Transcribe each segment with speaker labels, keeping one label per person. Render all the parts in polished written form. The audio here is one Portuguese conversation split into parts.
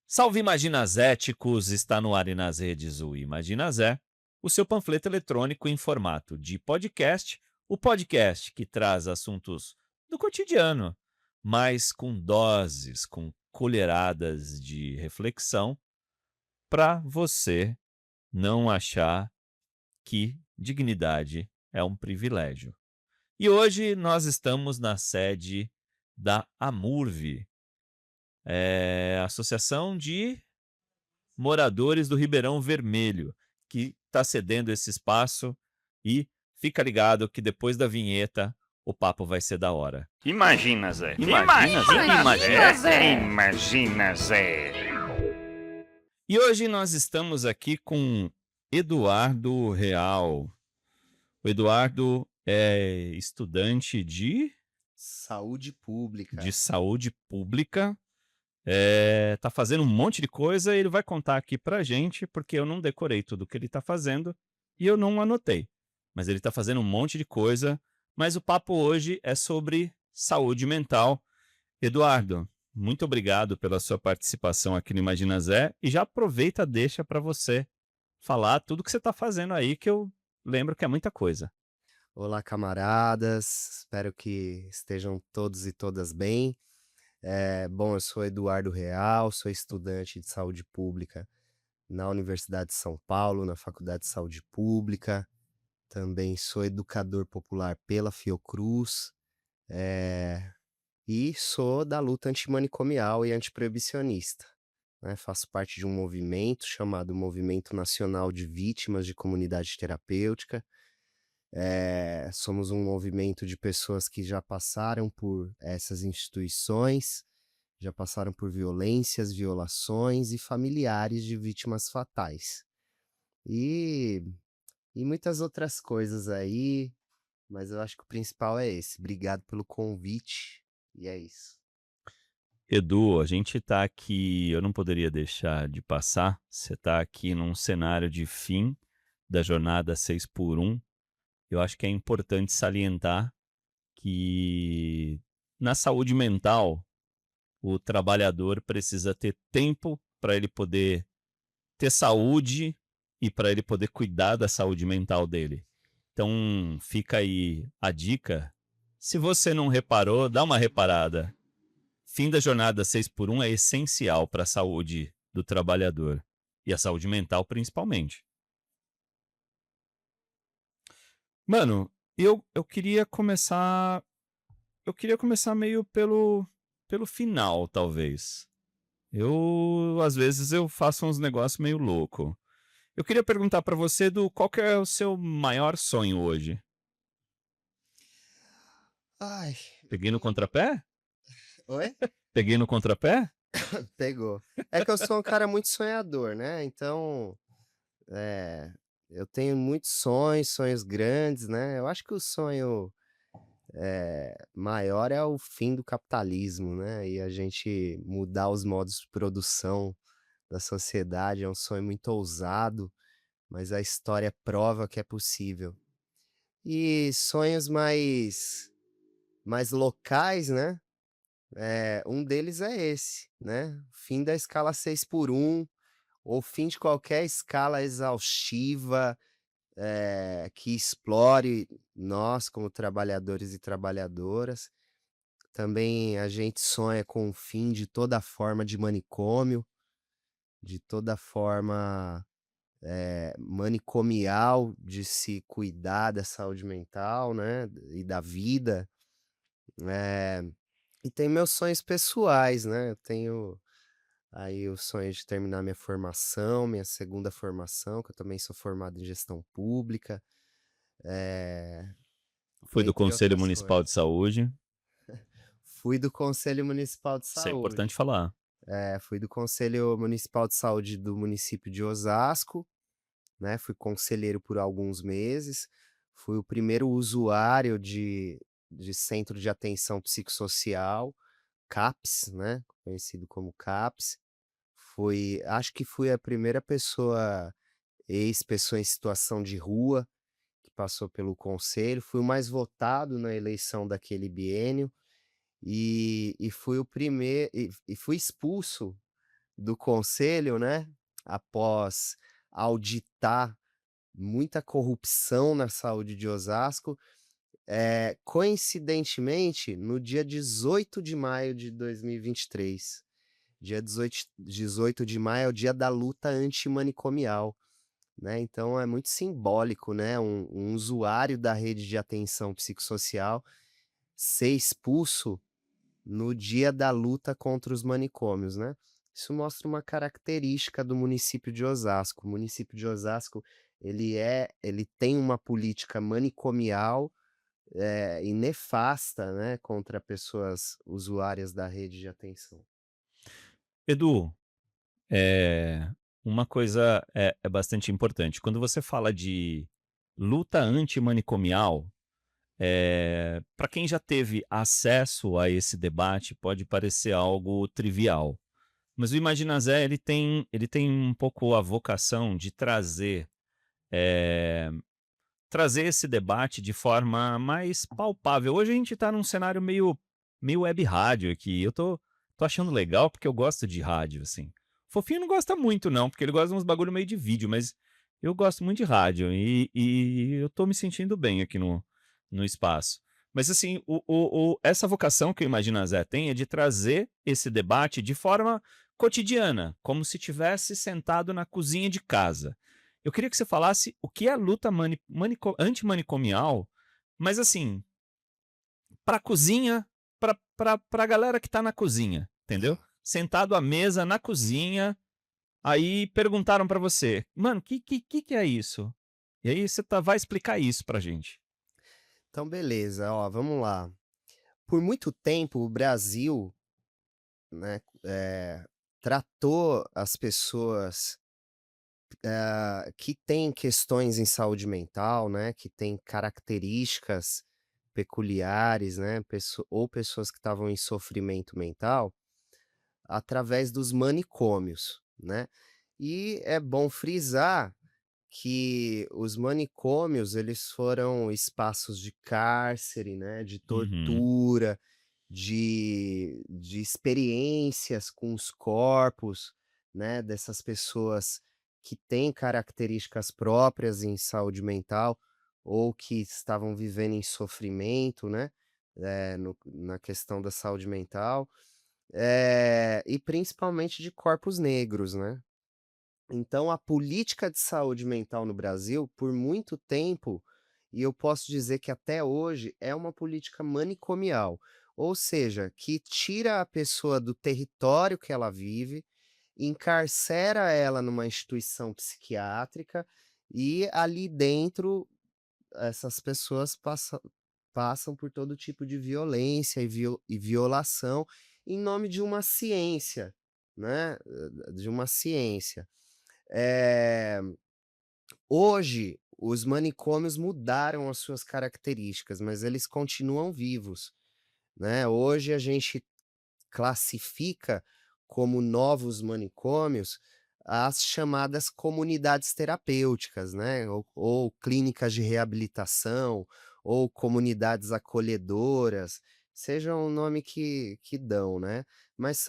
Speaker 1: Salve Imaginazéticos! Está no ar e nas redes o Imaginazé, o seu panfleto eletrônico em formato de podcast, o podcast que traz assuntos do cotidiano, mas com doses, com colheradas de reflexão, para você não achar que dignidade é um privilégio. E hoje nós estamos na sede da AMURV, Associação de Moradores do Ribeirão Vermelho, que está cedendo esse espaço e fica ligado que depois da vinheta o papo vai ser da hora.
Speaker 2: Imagina, Zé.
Speaker 1: Imagina, Zé.
Speaker 2: Imagina, Zé. Imagina, Zé.
Speaker 1: E hoje nós estamos aqui com Eduardo Real. O Eduardo é estudante
Speaker 3: Saúde pública.
Speaker 1: de saúde pública. Tá fazendo um monte de coisa e ele vai contar aqui pra gente, porque eu não decorei tudo que ele tá fazendo e eu não anotei. Mas ele tá fazendo um monte de coisa, mas o papo hoje é sobre saúde mental. Eduardo, muito obrigado pela sua participação aqui no Imagina Zé e já aproveita, deixa para você falar tudo que você tá fazendo aí, que eu lembro que é muita coisa.
Speaker 3: Olá, camaradas. Espero que estejam todos e todas bem. Bom, eu sou Eduardo Real, sou estudante de saúde pública na Universidade de São Paulo, na Faculdade de Saúde Pública. Também sou educador popular pela Fiocruz, e sou da luta antimanicomial e antiproibicionista, né? Faço parte de um movimento chamado Movimento Nacional de Vítimas de Comunidade Terapêutica. Somos um movimento de pessoas que já passaram por essas instituições, já passaram por violências, violações e familiares de vítimas fatais. E, e muitas outras coisas aí, mas eu acho que o principal é esse. Obrigado pelo convite, e é isso.
Speaker 1: Edu, a gente tá aqui, eu não poderia deixar de passar, você tá aqui num cenário de fim da jornada 6x1. Eu acho que é importante salientar que na saúde mental o trabalhador precisa ter tempo para ele poder ter saúde e para ele poder cuidar da saúde mental dele. Então fica aí a dica. Se você não reparou, dá uma reparada. Fim da jornada 6x1 é essencial para a saúde do trabalhador e a saúde mental principalmente. Mano, eu queria começar. Eu queria começar meio pelo final, talvez. Às vezes, eu faço uns negócios meio louco. Eu queria perguntar pra você do qual que é o seu maior sonho hoje?
Speaker 3: Ai,
Speaker 1: Peguei no contrapé?
Speaker 3: oi?
Speaker 1: Peguei no contrapé?
Speaker 3: Pegou. É que eu sou um cara muito sonhador, né? Então, é, eu tenho muitos sonhos, sonhos grandes, né? Eu acho que o sonho maior é o fim do capitalismo, né? E a gente mudar os modos de produção da sociedade é um sonho muito ousado, mas a história prova que é possível. E sonhos mais locais, né? Um deles é esse, né? Fim da escala 6x1, ou fim de qualquer escala exaustiva, que explore nós como trabalhadores e trabalhadoras. Também a gente sonha com o fim de toda forma de manicômio, de toda forma manicomial de se cuidar da saúde mental, né, e da vida. Eh, e tem meus sonhos pessoais, né, eu tenho aí o sonho de terminar minha formação, minha segunda formação, que eu também sou formado em gestão pública, eh,
Speaker 1: Fui do
Speaker 3: entre
Speaker 1: Conselho
Speaker 3: outras
Speaker 1: Municipal de
Speaker 3: coisas.
Speaker 1: Saúde.
Speaker 3: Fui do Conselho Municipal de
Speaker 1: Isso é
Speaker 3: Saúde.
Speaker 1: importante falar.
Speaker 3: Fui do Conselho Municipal de Saúde do município de Osasco, né, fui conselheiro por alguns meses, fui o primeiro usuário de centro de atenção psicossocial, CAPS, né, conhecido como CAPS. Acho que fui a primeira pessoa ex-pessoa em situação de rua que passou pelo conselho, fui o mais votado na eleição daquele biênio, e fui o primeiro e fui expulso do conselho, né, após auditar muita corrupção na saúde de Osasco, coincidentemente, no dia 18 de maio de 2023. Dia 18 de maio é o dia da luta antimanicomial, né, então é muito simbólico, né, um usuário da rede de atenção psicossocial ser expulso no dia da luta contra os manicômios, né. Isso mostra uma característica do município de Osasco. O município de Osasco, ele tem uma política manicomial, e nefasta, né, contra pessoas usuárias da rede de atenção.
Speaker 1: Edu, é uma coisa é bastante importante. Quando você fala de luta antimanicomial, para quem já teve acesso a esse debate, pode parecer algo trivial. Mas o Imagina Zé, ele tem um pouco a vocação de eh, trazer esse debate de forma mais palpável. Hoje a gente está num cenário meio web rádio aqui. Eu tô achando legal, porque eu gosto de rádio, assim. O Fofinho não gosta muito não, porque ele gosta de uns bagulho meio de vídeo, mas eu gosto muito de rádio e eu tô me sentindo bem aqui no espaço. Mas assim, essa vocação que o Imagina Zé tem é de trazer esse debate de forma cotidiana, como se tivesse sentado na cozinha de casa. Eu queria que você falasse o que é luta antimanicomial, mas assim, pra cozinha, pra galera que tá na cozinha, entendeu? Sentado à mesa na cozinha, aí perguntaram pra você: "Mano, que é isso?". E aí você vai explicar isso pra gente.
Speaker 3: Então beleza, ó, vamos lá. Por muito tempo o Brasil, né, tratou as pessoas, que têm questões em saúde mental, né, que têm características peculiares, né, ou pessoas que estavam em sofrimento mental, através dos manicômios, né. E é bom frisar que os manicômios, eles foram espaços de cárcere, né, de
Speaker 1: Uhum.
Speaker 3: tortura, de experiências com os corpos, né, dessas pessoas que têm características próprias em saúde mental ou que estavam vivendo em sofrimento, né, no na questão da saúde mental, e principalmente de corpos negros, né. Então a política de saúde mental no Brasil, por muito tempo, e eu posso dizer que até hoje, é uma política manicomial, ou seja, que tira a pessoa do território que ela vive, encarcera ela numa instituição psiquiátrica e ali dentro essas pessoas passam por todo tipo de violência e violação em nome de uma ciência, né, de uma ciência. Eh, Hoje, os manicômios mudaram as suas características, mas eles continuam vivos, né. Hoje a gente classifica como novos manicômios as chamadas comunidades terapêuticas, né, ou clínicas de reabilitação, ou comunidades acolhedoras, seja o nome que dão, né. Mas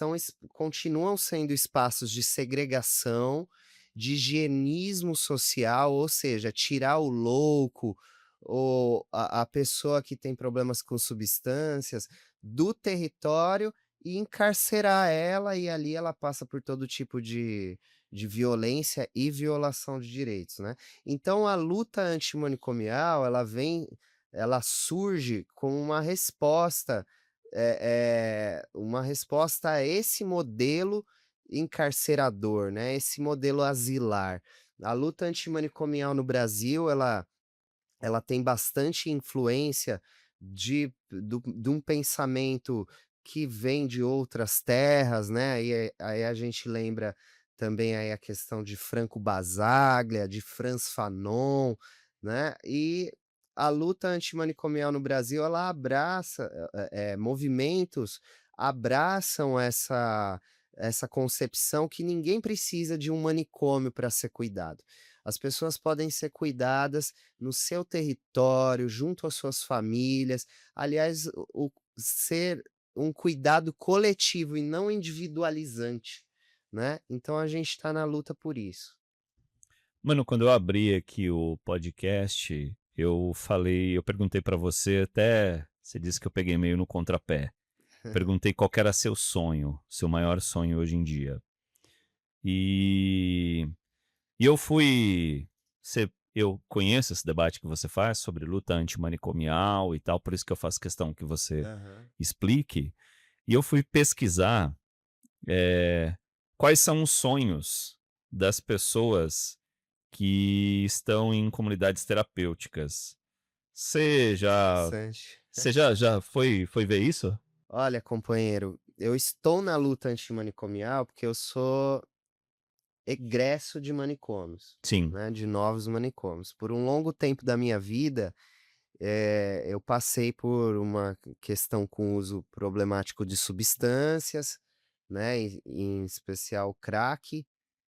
Speaker 3: continuam sendo espaços de segregação, de higienismo social, ou seja, tirar o louco ou a pessoa que tem problemas com substâncias do território e encarcerar ela, e ali ela passa por todo tipo de violência e violação de direitos, né. Então a luta antimanicomial, ela surge como uma resposta a esse modelo encarcerador, né, esse modelo asilar. A luta antimanicomial no Brasil, ela tem bastante influência de um pensamento que vem de outras terras, né, aí a gente lembra também aí a questão de Franco Basaglia, de Frantz Fanon, né, e a luta antimanicomial no Brasil, ela abraça, movimentos abraçam essa concepção que ninguém precisa de um manicômio para ser cuidado. As pessoas podem ser cuidadas no seu território, junto às suas famílias. Aliás, ser um cuidado coletivo e não individualizante, né? Então a gente tá na luta por isso.
Speaker 1: Mano, quando eu abri aqui o podcast, eu perguntei pra você, até você disse que eu peguei meio no contrapé. Perguntei qual que era seu sonho, seu maior sonho hoje em dia. E, e eu fui. Eu conheço esse debate que você faz sobre luta antimanicomial e tal, por isso que eu faço questão que você
Speaker 3: Aham.
Speaker 1: explique. E eu fui pesquisar quais são os sonhos das pessoas que estão em comunidades terapêuticas. Você já,
Speaker 3: Interessante.
Speaker 1: já foi ver isso?
Speaker 3: Olha, companheiro, eu estou na luta antimanicomial porque eu sou egresso de manicômios,
Speaker 1: Sim,
Speaker 3: né, de novos manicômios. Por um longo tempo da minha vida, eu passei por uma questão com uso problemático de substâncias, né, em especial crack.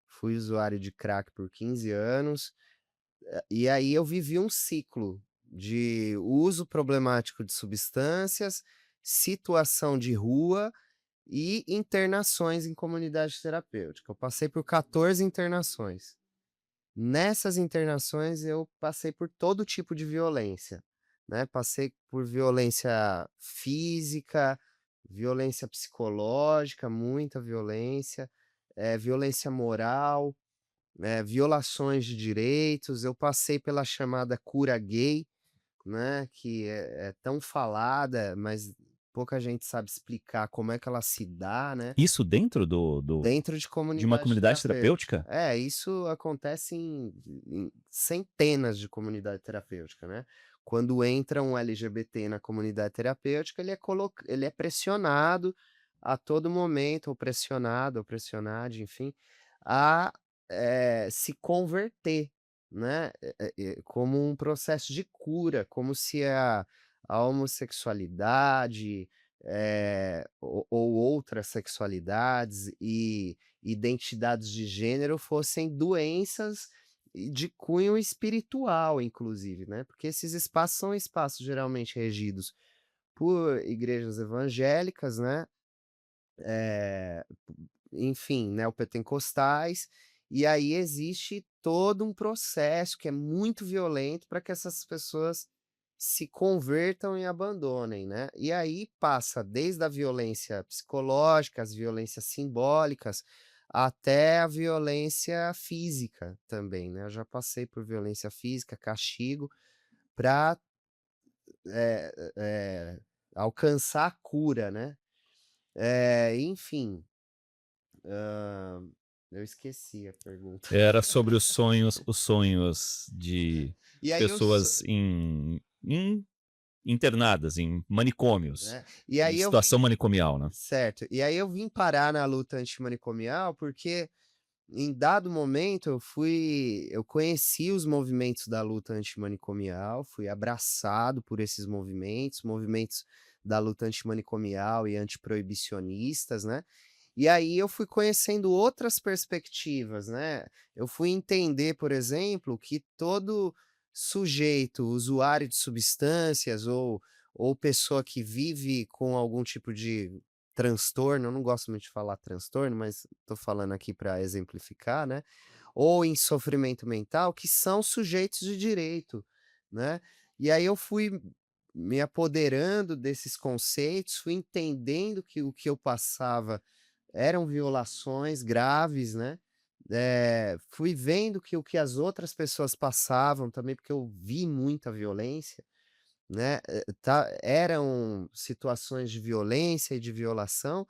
Speaker 3: Fui usuário de crack por 15 anos, e aí eu vivi um ciclo de uso problemático de substâncias, situação de rua e internações em comunidade terapêutica. Eu passei por 14 internações. Nessas internações eu passei por todo tipo de violência, né, passei por violência física, violência psicológica, muita violência, violência moral, violações de direitos, eu passei pela chamada cura gay, né, que é tão falada, mas pouca gente sabe explicar como é que ela se dá, né,
Speaker 1: isso dentro
Speaker 3: dentro de
Speaker 1: de uma
Speaker 3: comunidade
Speaker 1: comunidade
Speaker 3: terapêutica.
Speaker 1: terapêutica?
Speaker 3: Isso acontece em centenas de comunidade terapêutica, né. Quando entra um LGBT na comunidade terapêutica, ele é pressionado a todo momento, ou pressionado, ou pressionade, enfim, a, se converter, né, como um processo de cura, como se a homossexualidade, ou outras sexualidades e identidades de gênero fossem doenças de cunho espiritual, inclusive, né, porque esses espaços são espaços geralmente regidos por igrejas evangélicas, né, eh, enfim, neopentecostais, e aí existe todo um processo que é muito violento para que essas pessoas se convertam e abandonem, né. E aí passa desde a violência psicológica, as violências simbólicas, até a violência física também, né. Eu já passei por violência física, castigo, para alcançar a cura, né. Enfim, hã, eu esqueci a pergunta.
Speaker 1: Era sobre os sonhos de
Speaker 3: E aí eu so
Speaker 1: pessoas internadas em manicômios,
Speaker 3: e
Speaker 1: em
Speaker 3: aí eu
Speaker 1: situação
Speaker 3: vim
Speaker 1: manicomial, né.
Speaker 3: certo. E aí eu vim parar na luta antimanicomial, porque em dado momento eu conheci os movimentos da luta antimanicomial, fui abraçado por esses movimentos, movimentos da luta antimanicomial e antiproibicionistas, né. E aí eu fui conhecendo outras perspectivas, né. Eu fui entender, por exemplo, que todo sujeito usuário de substâncias ou pessoa que vive com algum tipo de transtorno, eu não gosto muito de falar transtorno, mas estou falando aqui para exemplificar, né, ou em sofrimento mental, que são sujeitos de direito, né. E aí eu fui me apoderando desses conceitos, fui entendendo que o que eu passava eram violações graves, né, fui vendo que o que as outras pessoas passavam também, porque eu vi muita violência, né, eram situações de violência e de violação,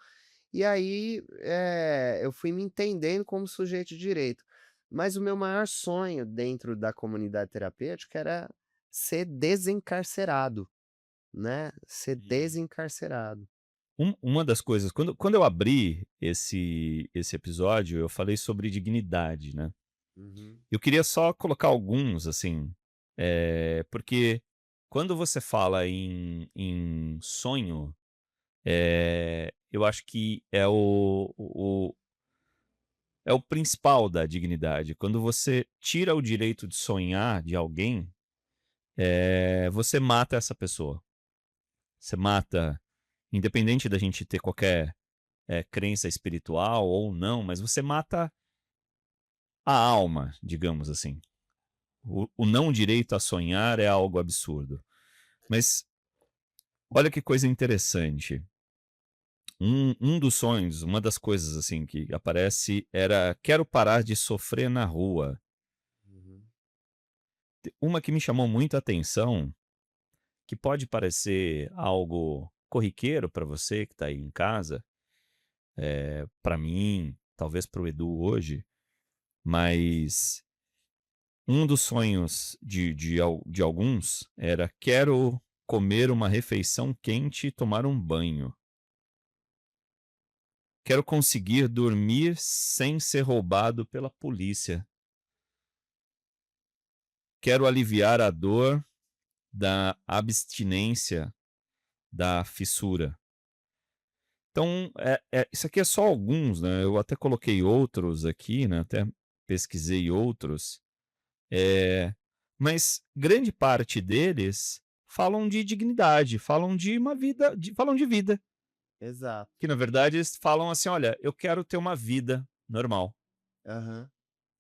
Speaker 3: e aí, eu fui me entendendo como sujeito de direito. Mas o meu maior sonho dentro da comunidade terapêutica era ser desencarcerado, né, ser desencarcerado.
Speaker 1: Uma das coisas quando eu abri esse episódio, eu falei sobre dignidade, né.
Speaker 3: Uhum.
Speaker 1: Eu queria só colocar alguns, assim, porque quando você fala em sonho, eu acho que é o principal da dignidade. Quando você tira o direito de sonhar de alguém, você mata essa pessoa. Você mata independente da gente ter qualquer, crença espiritual ou não, mas você mata a alma, digamos assim. O não direito a sonhar é algo absurdo. Mas olha que coisa interessante. Um dos sonhos, uma das coisas assim que aparece era: quero parar de sofrer na rua.
Speaker 3: Uhum.
Speaker 1: Uma que me chamou muito a atenção, que pode parecer algo corriqueiro para você que está aí em casa, para mim, talvez para o Edu hoje, mas um dos sonhos de alguns era: quero comer uma refeição quente e tomar um banho. Quero conseguir dormir sem ser roubado pela polícia. Quero aliviar a dor da abstinência da fissura. Então, isso aqui é só alguns, né? Eu até coloquei outros aqui, né? Até pesquisei outros. É, mas grande parte deles falam de dignidade, falam de uma vida, falam de vida.
Speaker 3: Exato.
Speaker 1: Que na verdade eles falam assim: olha, eu quero ter uma vida normal.
Speaker 3: Aham.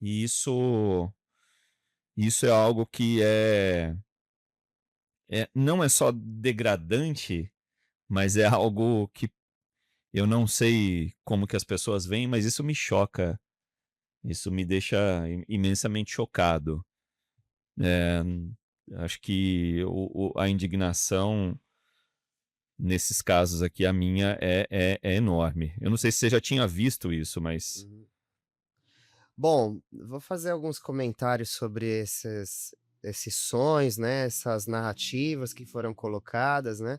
Speaker 1: E isso é algo que não é só degradante, mas é algo que eu não sei como que as pessoas veem, mas isso me choca. Isso me deixa imensamente chocado. Eh, Acho que a indignação nesses casos aqui, a minha é enorme. Eu não sei se você já tinha visto isso, mas
Speaker 3: Uhum. Bom, vou fazer alguns comentários sobre esses sonhos, né, essas narrativas que foram colocadas, né.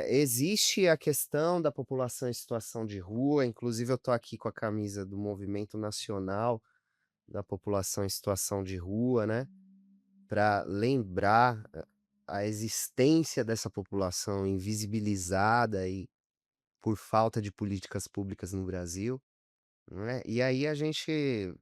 Speaker 3: Existe a questão da população em situação de rua, inclusive eu tô aqui com a camisa do Movimento Nacional da População em Situação de Rua, né, para lembrar a existência dessa população invisibilizada e por falta de políticas públicas no Brasil, né. E aí a gente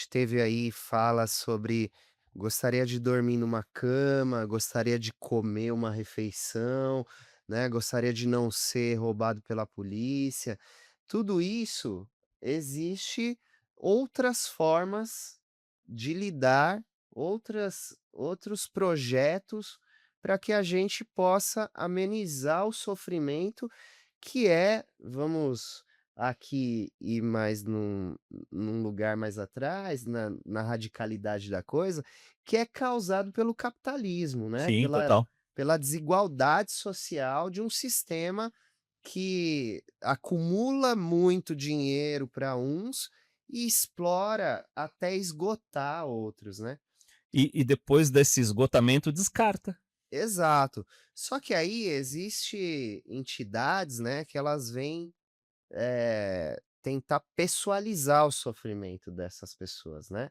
Speaker 3: teve aí fala sobre gostaria de dormir numa cama, gostaria de comer uma refeição, né, gostaria de não ser roubado pela polícia. Tudo isso existe outras formas de lidar, outros projetos para que a gente possa amenizar o sofrimento que é, vamos aqui ir mais num lugar mais atrás, na radicalidade da coisa, que é causado pelo capitalismo, né,
Speaker 1: sim,
Speaker 3: pela
Speaker 1: total.
Speaker 3: pela desigualdade social de um sistema que acumula muito dinheiro para uns e explora até esgotar outros, né.
Speaker 1: E depois desse esgotamento, descarta.
Speaker 3: Exato. Só que aí existe entidades, né, que elas vêm tentar pessoalizar o sofrimento dessas pessoas, né.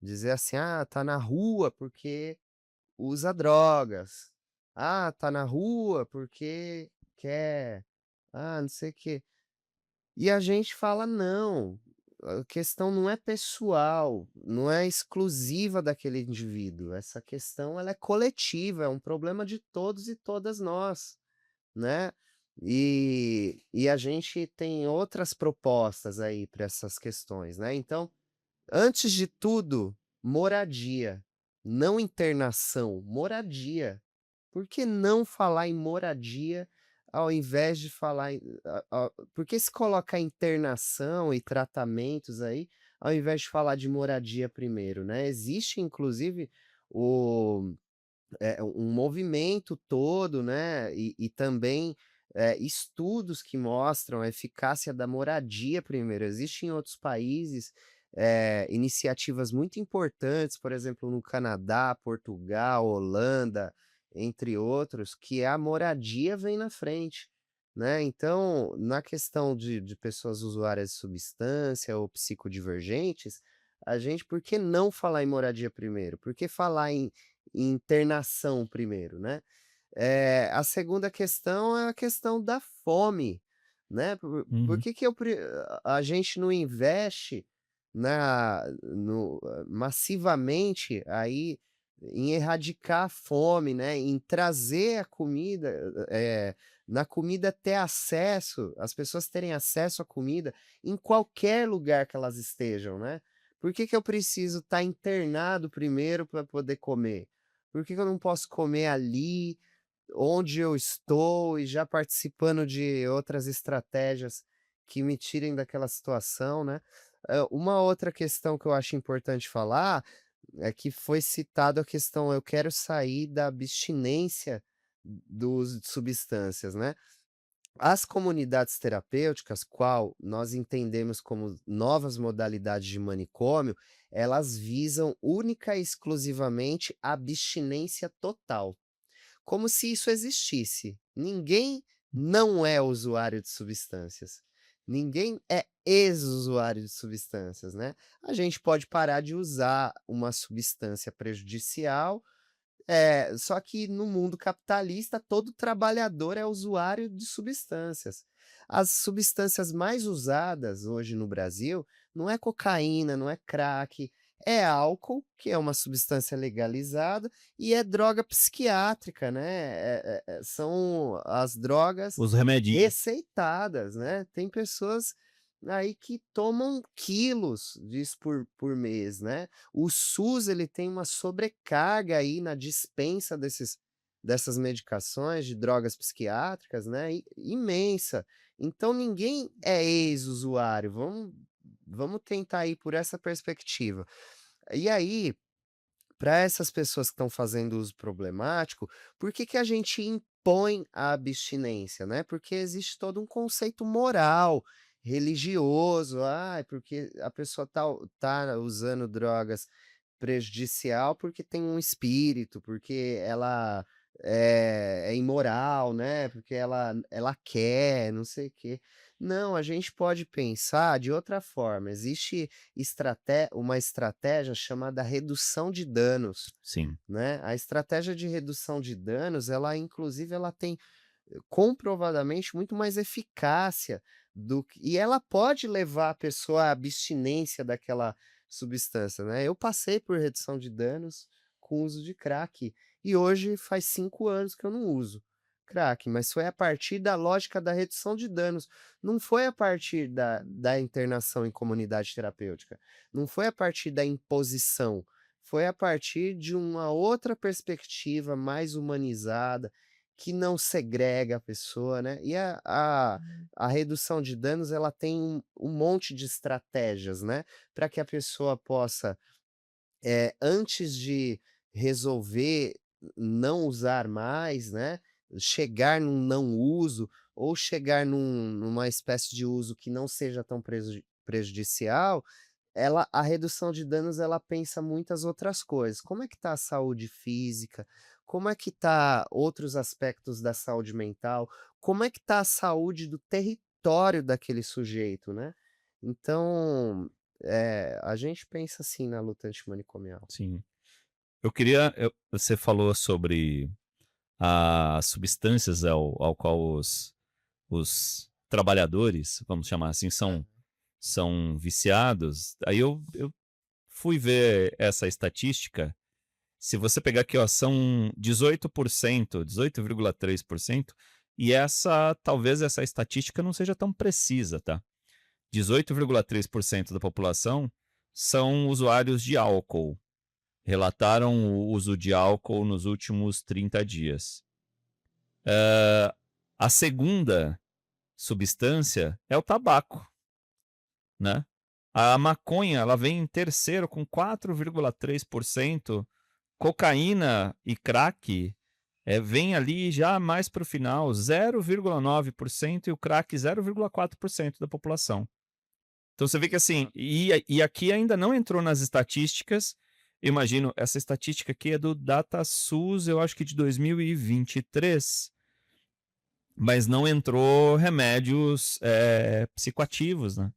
Speaker 3: Dizer assim: "Ah, tá na rua porque usa drogas. Ah, tá na rua porque quer, não sei o quê". E a gente fala: "Não, a questão não é pessoal, não é exclusiva daquele indivíduo, essa questão ela é coletiva, é um problema de todos e todas nós". Né. E a gente tem outras propostas aí para essas questões, né. Então, antes de tudo, moradia, não internação, moradia. Por que não falar em moradia ao invés de falar por que se coloca internação e tratamentos aí, ao invés de falar de moradia primeiro, né. Existe inclusive o um movimento todo, né, e também, estudos que mostram a eficácia da moradia primeiro. Existem em outros países, iniciativas muito importantes, por exemplo, no Canadá, Portugal, Holanda, entre outros, que a moradia vem na frente, né. Então, na questão de pessoas usuárias de substância ou psicodivergentes, a gente por que não falar em moradia primeiro? Por que falar em internação primeiro, né. A segunda questão é a questão da fome, né, por
Speaker 1: Uhum.
Speaker 3: que que eu pre a gente não investe massivamente aí, em erradicar a fome, né, em trazer a comida, na comida ter acesso, as pessoas terem acesso à comida em qualquer lugar que elas estejam, né. Por que que eu preciso estar internado primeiro para poder comer? Por que que eu não posso comer ali, onde eu estou e já participando de outras estratégias que me tirem daquela situação, né. Uma outra questão que eu acho importante falar é que foi citado a questão: "Eu quero sair da abstinência do uso de substâncias", né. As comunidades terapêuticas, qual nós entendemos como novas modalidades de manicômio, elas visam única e exclusivamente a abstinência total. Como se isso existisse. Ninguém não é usuário de substâncias. Ninguém é ex-usuário de substâncias, né. A gente pode parar de usar uma substância prejudicial, só que no mundo capitalista todo trabalhador é usuário de substâncias. As substâncias mais usadas hoje no Brasil não é cocaína, não é crack, é álcool, que é uma substância legalizada, e é droga psiquiátrica, né, são as drogas
Speaker 1: Os remedinhos.
Speaker 3: receitadas, né. Tem pessoas aí que tomam quilos disso por mês, né. O SUS ele tem uma sobrecarga aí na dispensa dessas medicações de drogas psiquiátricas, né, imensa. Então ninguém é ex-usuário, vamos tentar ir por essa perspectiva. E aí, para essas pessoas que estão fazendo uso problemático, por que que a gente impõe a abstinência, né? Porque existe todo um conceito moral, religioso, porque a pessoa tá usando drogas prejudicial porque tem um espírito, porque ela é imoral, né, porque ela quer, não sei o quê. Não, a gente pode pensar de outra forma, existe uma estratégia chamada redução de danos,
Speaker 1: Sim,
Speaker 3: né. A estratégia de redução de danos, ela tem comprovadamente muito mais eficácia e ela pode levar a pessoa à abstinência daquela substância, né. Eu passei por redução de danos com o uso de crack, e hoje faz 5 anos que eu não uso crack, mas foi a partir da lógica da redução de danos, não foi a partir da internação em comunidade terapêutica, não foi a partir da imposição, foi a partir de uma outra perspectiva mais humanizada, que não segrega a pessoa, né. E a redução de danos, ela tem um monte de estratégias, né, para que a pessoa possa, antes de resolver não usar mais, né, chegar num não uso, ou chegar numa espécie de uso que não seja tão prejudicial, a redução de danos, ela pensa muitas outras coisas. Como é que tá a saúde física? Como é que tá outros aspectos da saúde mental? Como é que tá a saúde do território daquele sujeito, né? Então, a gente pensa assim na luta antimanicomial.
Speaker 1: sim. Você falou sobre as substâncias ao qual os trabalhadores, vamos chamar assim, são viciados. Aí eu fui ver essa estatística. Se você pegar aqui, ó, são 18%, 18,3%, e talvez essa estatística não seja tão precisa, tá? 18,3% da população são usuários de álcool. Relataram o uso de álcool nos últimos 30 dias. A segunda substância é o tabaco, né? A maconha, ela vem em terceiro com 4,3%. Cocaína e crack, vem ali já mais para o final, 0,9%, e o crack 0,4% da população. Então você vê que assim, e aqui ainda não entrou nas estatísticas. Imagino, essa estatística aqui é do DataSUS, eu acho que de 2023, mas não entrou remédios psicoativos, né?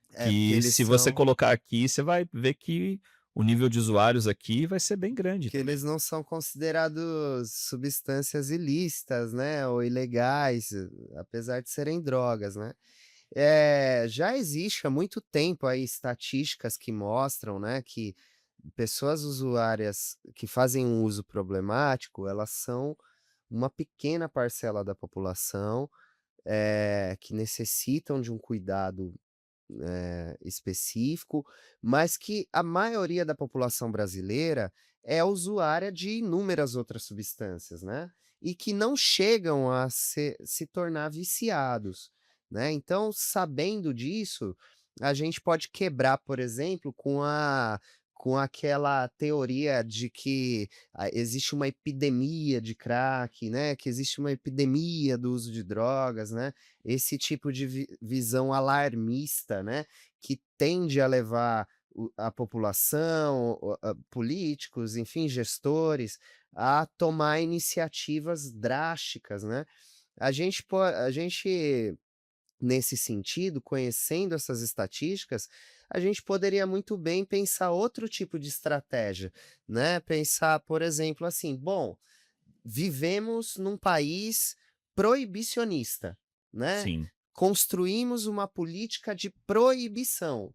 Speaker 3: Porque
Speaker 1: Que
Speaker 3: eles
Speaker 1: se você
Speaker 3: são
Speaker 1: colocar aqui, você vai ver que o nível de usuários aqui vai ser bem grande
Speaker 3: que
Speaker 1: também.
Speaker 3: eles não são considerados substâncias ilícitas, né, ou ilegais, apesar de serem drogas, né. Já existe há muito tempo aí estatísticas que mostram, né, que pessoas usuárias que fazem um uso problemático, elas são uma pequena parcela da população, que necessitam de um cuidado específico, mas que a maioria da população brasileira é usuária de inúmeras outras substâncias, né, e que não chegam a se tornar viciados, né. Então, sabendo disso, a gente pode quebrar, por exemplo, com aquela teoria de que, existe uma epidemia de crack, né, que existe uma epidemia do uso de drogas, né, esse tipo de visão alarmista, né, que tende a levar a população, políticos, enfim, gestores, a tomar iniciativas drásticas, né. A gente, nesse sentido, conhecendo essas estatísticas, a gente poderia muito bem pensar outro tipo de estratégia, né, pensar, por exemplo, assim: "Bom, vivemos num país proibicionista, né,
Speaker 1: Sim.
Speaker 3: construímos uma política de proibição,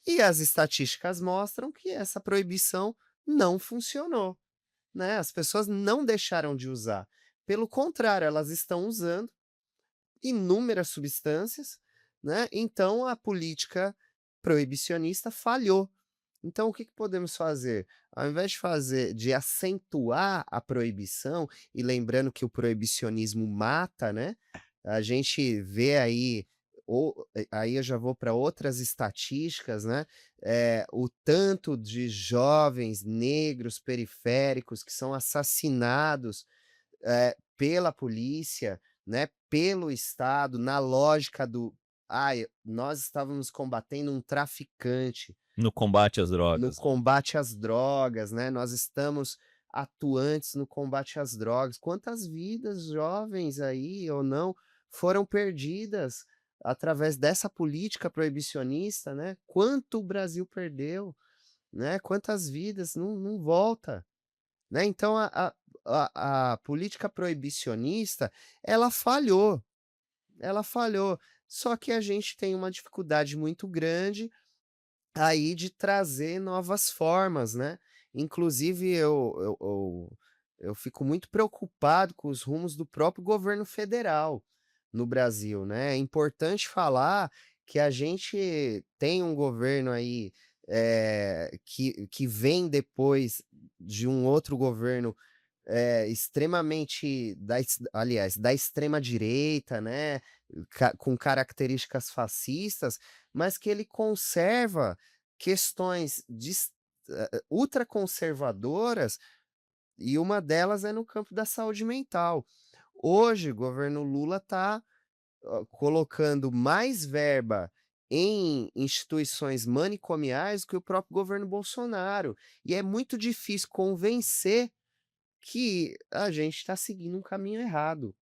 Speaker 3: e as estatísticas mostram que essa proibição não funcionou, né, as pessoas não deixaram de usar, pelo contrário, elas estão usando inúmeras substâncias, né, então a política proibicionista falhou. Então o que que podemos fazer? Ao invés de acentuar a proibição, e lembrando que o proibicionismo mata, né, a gente vê aí, aí eu já vou para outras estatísticas, né, o tanto de jovens negros periféricos que são assassinados pela polícia, né, pelo Estado, na lógica do: "Ai, nós estávamos combatendo um traficante",
Speaker 1: No combate às
Speaker 3: no
Speaker 1: drogas, né.
Speaker 3: combate às drogas, né, nós estamos atuantes no combate às drogas. Quantas vidas jovens aí, ou não, foram perdidas através dessa política proibicionista, né? Quanto o Brasil perdeu, né, quantas vidas não volta. Né, então a política proibicionista, ela falhou, só que a gente tem uma dificuldade muito grande aí de trazer novas formas, né. Inclusive eu fico muito preocupado com os rumos do próprio governo federal no Brasil, né. É importante falar que a gente tem um governo aí, que vem depois de um outro governo extremamente da extrema direita, né, com características fascistas, mas que ele conserva questões ultraconservadoras, e uma delas é no campo da saúde mental. Hoje, o governo Lula está colocando mais verba em instituições manicomiais que o próprio governo Bolsonaro, e é muito difícil convencer que a gente está seguindo um caminho errado,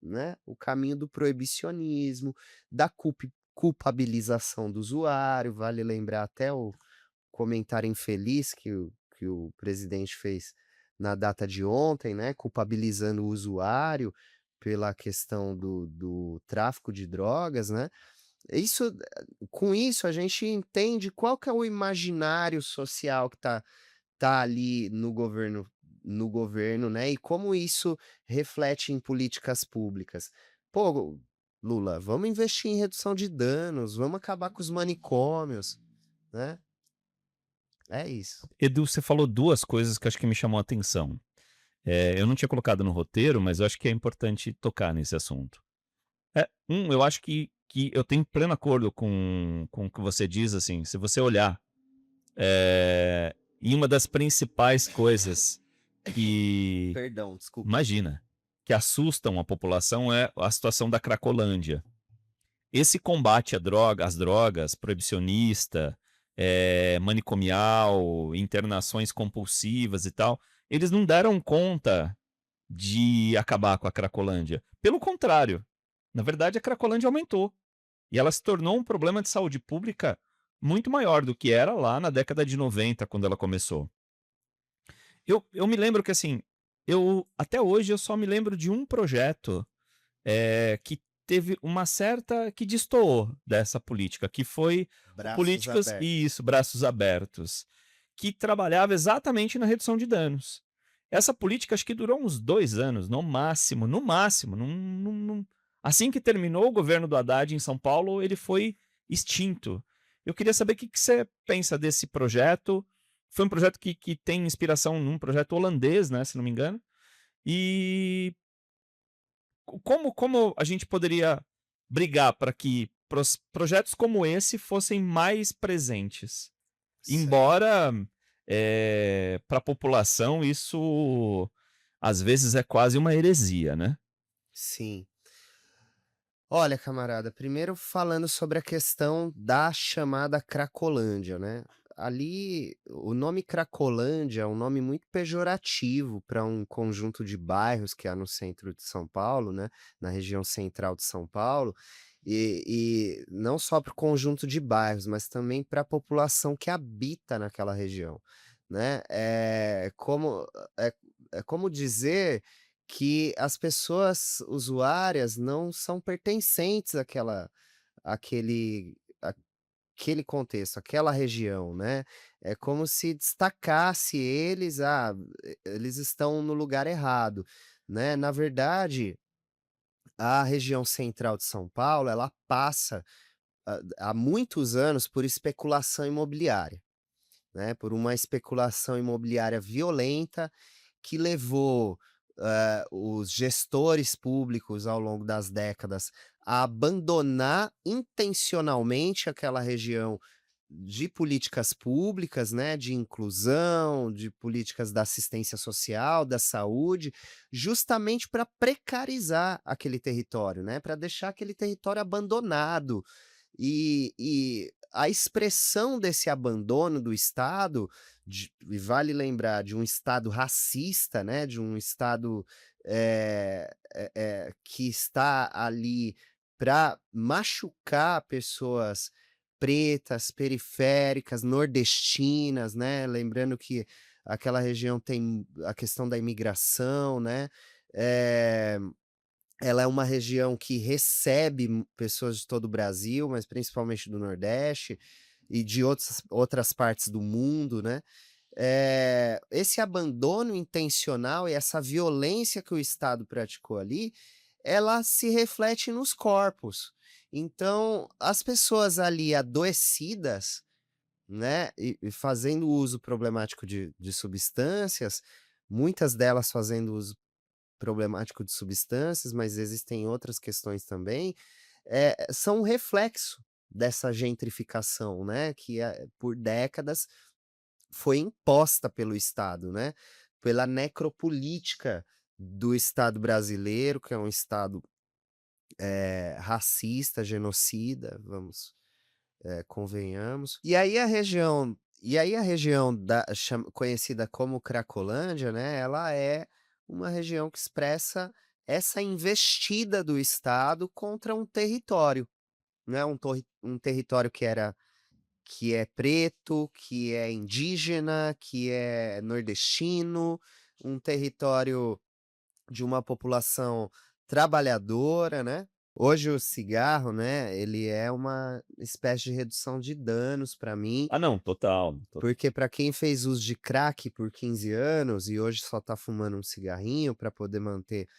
Speaker 3: né, o caminho do proibicionismo, da culpabilização do usuário. Vale lembrar até o comentário infeliz que o presidente fez na data de ontem, né, culpabilizando o usuário pela questão do tráfico de drogas, né. Isso Com isso a gente entende qual que é o imaginário social que tá ali no governo, né, e como isso reflete em políticas públicas. Pô, Lula, vamos investir em redução de danos, vamos acabar com os manicômios, né. É isso.
Speaker 1: Edu, você falou 2 coisas que acho que me chamou a atenção. Eu não tinha colocado no roteiro, mas eu acho que é importante tocar nesse assunto. Eu acho que eu tenho pleno acordo com o que você diz, assim, se você olhar, e uma das principais coisas que
Speaker 3: Perdão, desculpa.
Speaker 1: imagina, que assustam a população é a situação da Cracolândia. Esse combate às drogas, proibicionista, manicomial, internações compulsivas e tal, eles não deram conta de acabar com a Cracolândia. Pelo contrário, na verdade a Cracolândia aumentou, e ela se tornou um problema de saúde pública muito maior do que era lá na década de 90, quando ela começou. Eu me lembro que, assim, eu até hoje eu só me lembro de um projeto, que teve uma certa que destoou dessa política, que foi o
Speaker 3: Braços
Speaker 1: Políticas
Speaker 3: abertos.
Speaker 1: isso, Braços Abertos, que trabalhava exatamente na redução de danos. Essa política acho que durou uns 2 anos, no máximo, no máximo. Assim que terminou o governo do Haddad em São Paulo, ele foi extinto. Eu queria saber o que que você pensa desse projeto. Foi um projeto que tem inspiração num projeto holandês, né, se não me engano. E como a gente poderia brigar para que projetos como esse fossem mais presentes?
Speaker 3: Certo.
Speaker 1: Embora, para a população isso, às vezes, é quase uma heresia, né.
Speaker 3: Sim. Olha, camarada, primeiro falando sobre a questão da chamada Cracolândia, né? Ali, o nome Cracolândia é um nome muito pejorativo para um conjunto de bairros que há no centro de São Paulo, né? Na região central de São Paulo, e não só para o conjunto de bairros, mas também para a população que habita naquela região, né? É, é como dizer que as pessoas usuárias não são pertencentes àquele aquele contexto, àquela região, né. É como se destacasse eles, eles estão no lugar errado, né. Na verdade, a região central de São Paulo, ela passa há muitos anos por especulação imobiliária, né, por uma especulação imobiliária violenta que levou, os gestores públicos ao longo das décadas a abandonar intencionalmente aquela região de políticas públicas, né, de inclusão, de políticas da assistência social, da saúde, justamente para precarizar aquele território, né, para deixar aquele território abandonado. E a expressão desse abandono do Estado, e vale lembrar de um Estado racista, né, de um Estado que está ali para machucar pessoas pretas, periféricas, nordestinas, né, lembrando que aquela região tem a questão da imigração, né, eh ela é uma região que recebe pessoas de todo o Brasil, mas principalmente do Nordeste e de outras partes do mundo, né. Esse abandono intencional e essa violência que o Estado praticou ali, ela se reflete nos corpos. Então, as pessoas ali adoecidas, né, e fazendo uso problemático de substâncias, muitas delas fazendo uso problemático de substâncias, mas existem outras questões também, são um reflexo dessa gentrificação, né, que por décadas foi imposta pelo Estado, né, pela necropolítica do Estado brasileiro, que é um Estado, racista, genocida, convenhamos. E aí a região conhecida como Cracolândia, né, ela é uma região que expressa essa investida do Estado contra um território, né, um território que é preto, que é indígena, que é nordestino, um território de uma população trabalhadora, né. Hoje o cigarro, né, ele é uma espécie de redução de danos para mim,
Speaker 1: Ah não, total,
Speaker 3: porque para quem fez uso de crack por 15 anos e hoje só tá fumando um cigarrinho para poder manter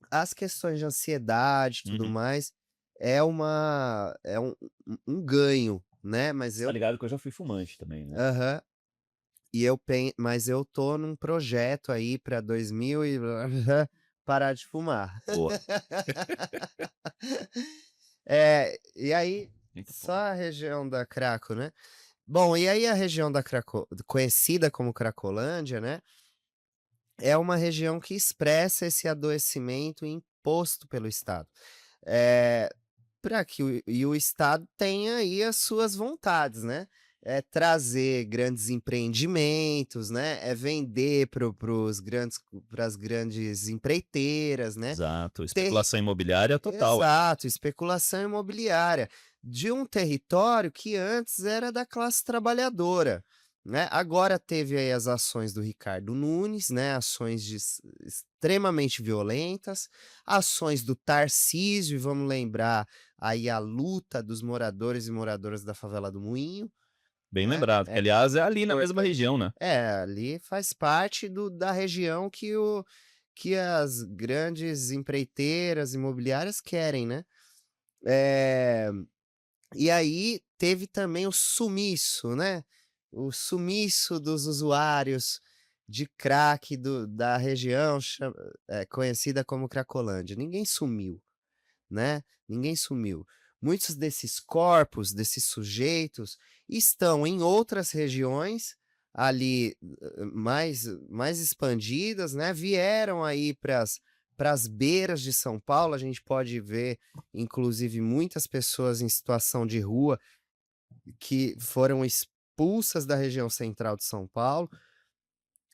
Speaker 3: as questões de ansiedade e tudo
Speaker 1: uhum.
Speaker 3: mais, é um ganho, né, mas
Speaker 1: Você tá
Speaker 3: eu
Speaker 1: ligado que eu já fui fumante também, né.
Speaker 3: aham. Mas eu tô num projeto aí para 2000 e parar de fumar.
Speaker 1: Boa,
Speaker 3: E aí,
Speaker 1: muito
Speaker 3: só
Speaker 1: bom.
Speaker 3: a região da Craco, né. Bom, e aí a região da conhecida como Cracolândia, né, é uma região que expressa esse adoecimento imposto pelo Estado. Eh Para que o Estado tenha aí as suas vontades, né. É trazer grandes empreendimentos, né, é vender para as grandes empreiteiras, né,
Speaker 1: Exato,
Speaker 3: ter
Speaker 1: especulação imobiliária total.
Speaker 3: exato, especulação imobiliária de um território que antes era da classe trabalhadora, né. Agora teve aí as ações do Ricardo Nunes, né, ações extremamente violentas, ações do Tarcísio, e vamos lembrar aí a luta dos moradores e moradoras da favela do Moinho,
Speaker 1: Bem
Speaker 3: né?
Speaker 1: lembrado, que aliás é ali na mesma
Speaker 3: Importante.
Speaker 1: região, né?
Speaker 3: Ali faz parte da região que as grandes empreiteiras imobiliárias querem, né? Eh, e aí teve também o sumiço, né? O sumiço dos usuários de crack da região conhecida como Cracolândia. Ninguém sumiu, né? Ninguém sumiu. Muitos desses corpos, desses sujeitos, estão em outras regiões ali mais expandidas, né? Vieram aí para as beiras de São Paulo. A gente pode ver, inclusive, muitas pessoas em situação de rua que foram expulsas da região central de São Paulo.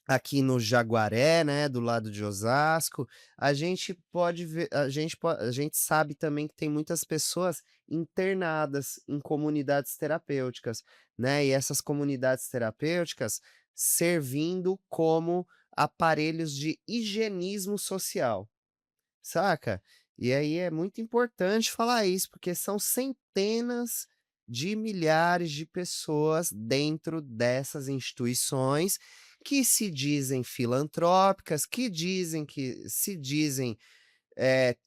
Speaker 3: Aqui no Jaguaré, né, do lado de Osasco, a gente pode ver a gente sabe também que tem muitas pessoas internadas em comunidades terapêuticas, né, e essas comunidades terapêuticas servindo como aparelhos de higienismo social, saca? E aí é muito importante falar isso, porque são centenas de milhares de pessoas dentro dessas instituições que se dizem filantrópicas, que se dizem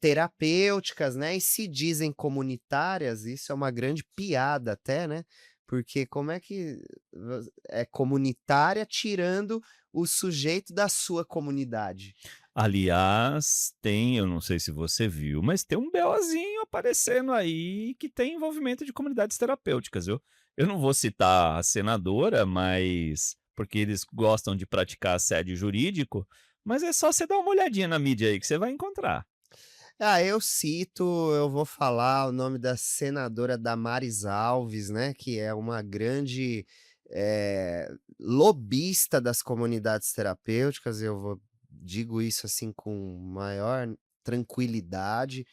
Speaker 3: terapêuticas, né, e se dizem comunitárias. Isso é uma grande piada até, né, porque como é que é comunitária tirando o sujeito da sua comunidade?
Speaker 1: Aliás, eu não sei se você viu, mas tem um BOzinho aparecendo aí que tem envolvimento de comunidades terapêuticas, viu. Eu não vou citar a senadora, mas porque eles gostam de praticar assédio jurídico, mas é só você dar uma olhadinha na mídia aí que você vai encontrar.
Speaker 3: Eu vou falar o nome da senadora Damares Alves, né, que é uma grande, lobista das comunidades terapêuticas. Digo isso, assim, com maior tranquilidade,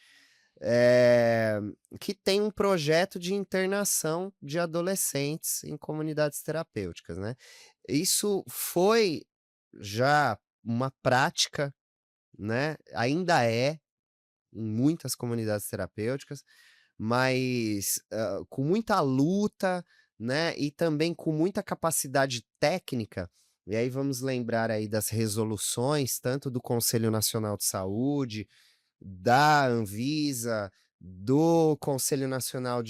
Speaker 3: eh, que tem um projeto de internação de adolescentes em comunidades terapêuticas, né. Isso foi já uma prática, né, ainda é, em muitas comunidades terapêuticas, mas, com muita luta, né, e também com muita capacidade técnica. E aí vamos lembrar aí das resoluções, tanto do Conselho Nacional de Saúde, da Anvisa, do Conselho Nacional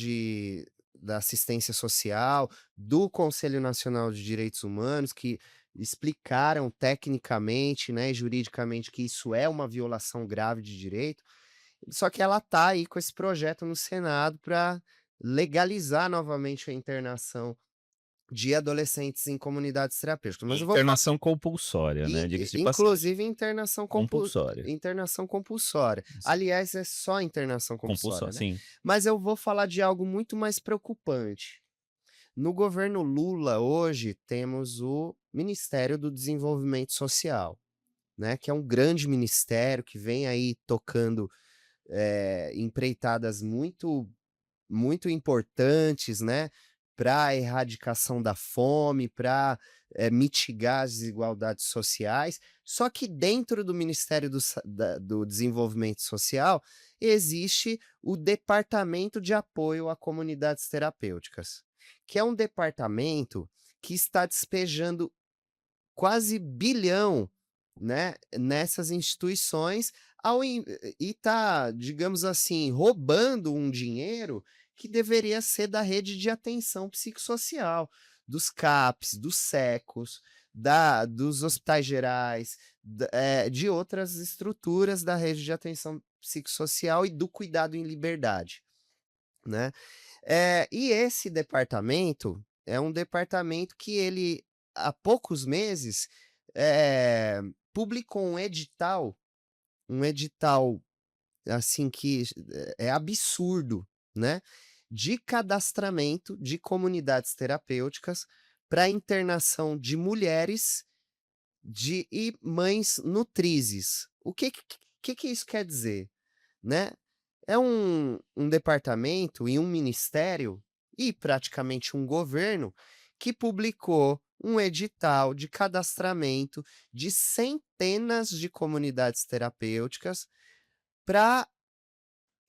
Speaker 3: da Assistência Social, do Conselho Nacional de Direitos Humanos, que explicaram tecnicamente, né, e juridicamente que isso é uma violação grave de direito. Só que ela tá aí com esse projeto no Senado para legalizar novamente a internação de adolescentes em comunidades terapêuticas. Mas eu vou fa
Speaker 1: Internação compulsória, né, diga-se de passagem.
Speaker 3: inclusive
Speaker 1: Compulsória.
Speaker 3: internação compulsória. Aliás, é só internação compulsória, né.
Speaker 1: Sim.
Speaker 3: Mas eu vou falar de algo muito mais preocupante. No governo Lula, hoje, temos o Ministério do Desenvolvimento Social, né, que é um grande ministério que vem aí tocando empreitadas muito importantes, né, para a erradicação da fome, para mitigar as desigualdades sociais. Só que dentro do Ministério do Desenvolvimento Social existe o Departamento de Apoio a Comunidades Terapêuticas, que é um departamento que está despejando quase bilhão, né, nessas instituições, e tá, digamos assim, roubando um dinheiro que deveria ser da rede de atenção psicossocial, dos CAPs, dos SECOS, dos hospitais gerais, de outras estruturas da rede de atenção psicossocial e do cuidado em liberdade, né. E esse departamento é um departamento que ele, há poucos meses, publicou um edital, assim, que é absurdo, né, de cadastramento de comunidades terapêuticas para internação de mulheres e mães nutrizes. O que isso quer dizer, né? É um departamento e um ministério, e praticamente um governo, que publicou um edital de cadastramento de centenas de comunidades terapêuticas para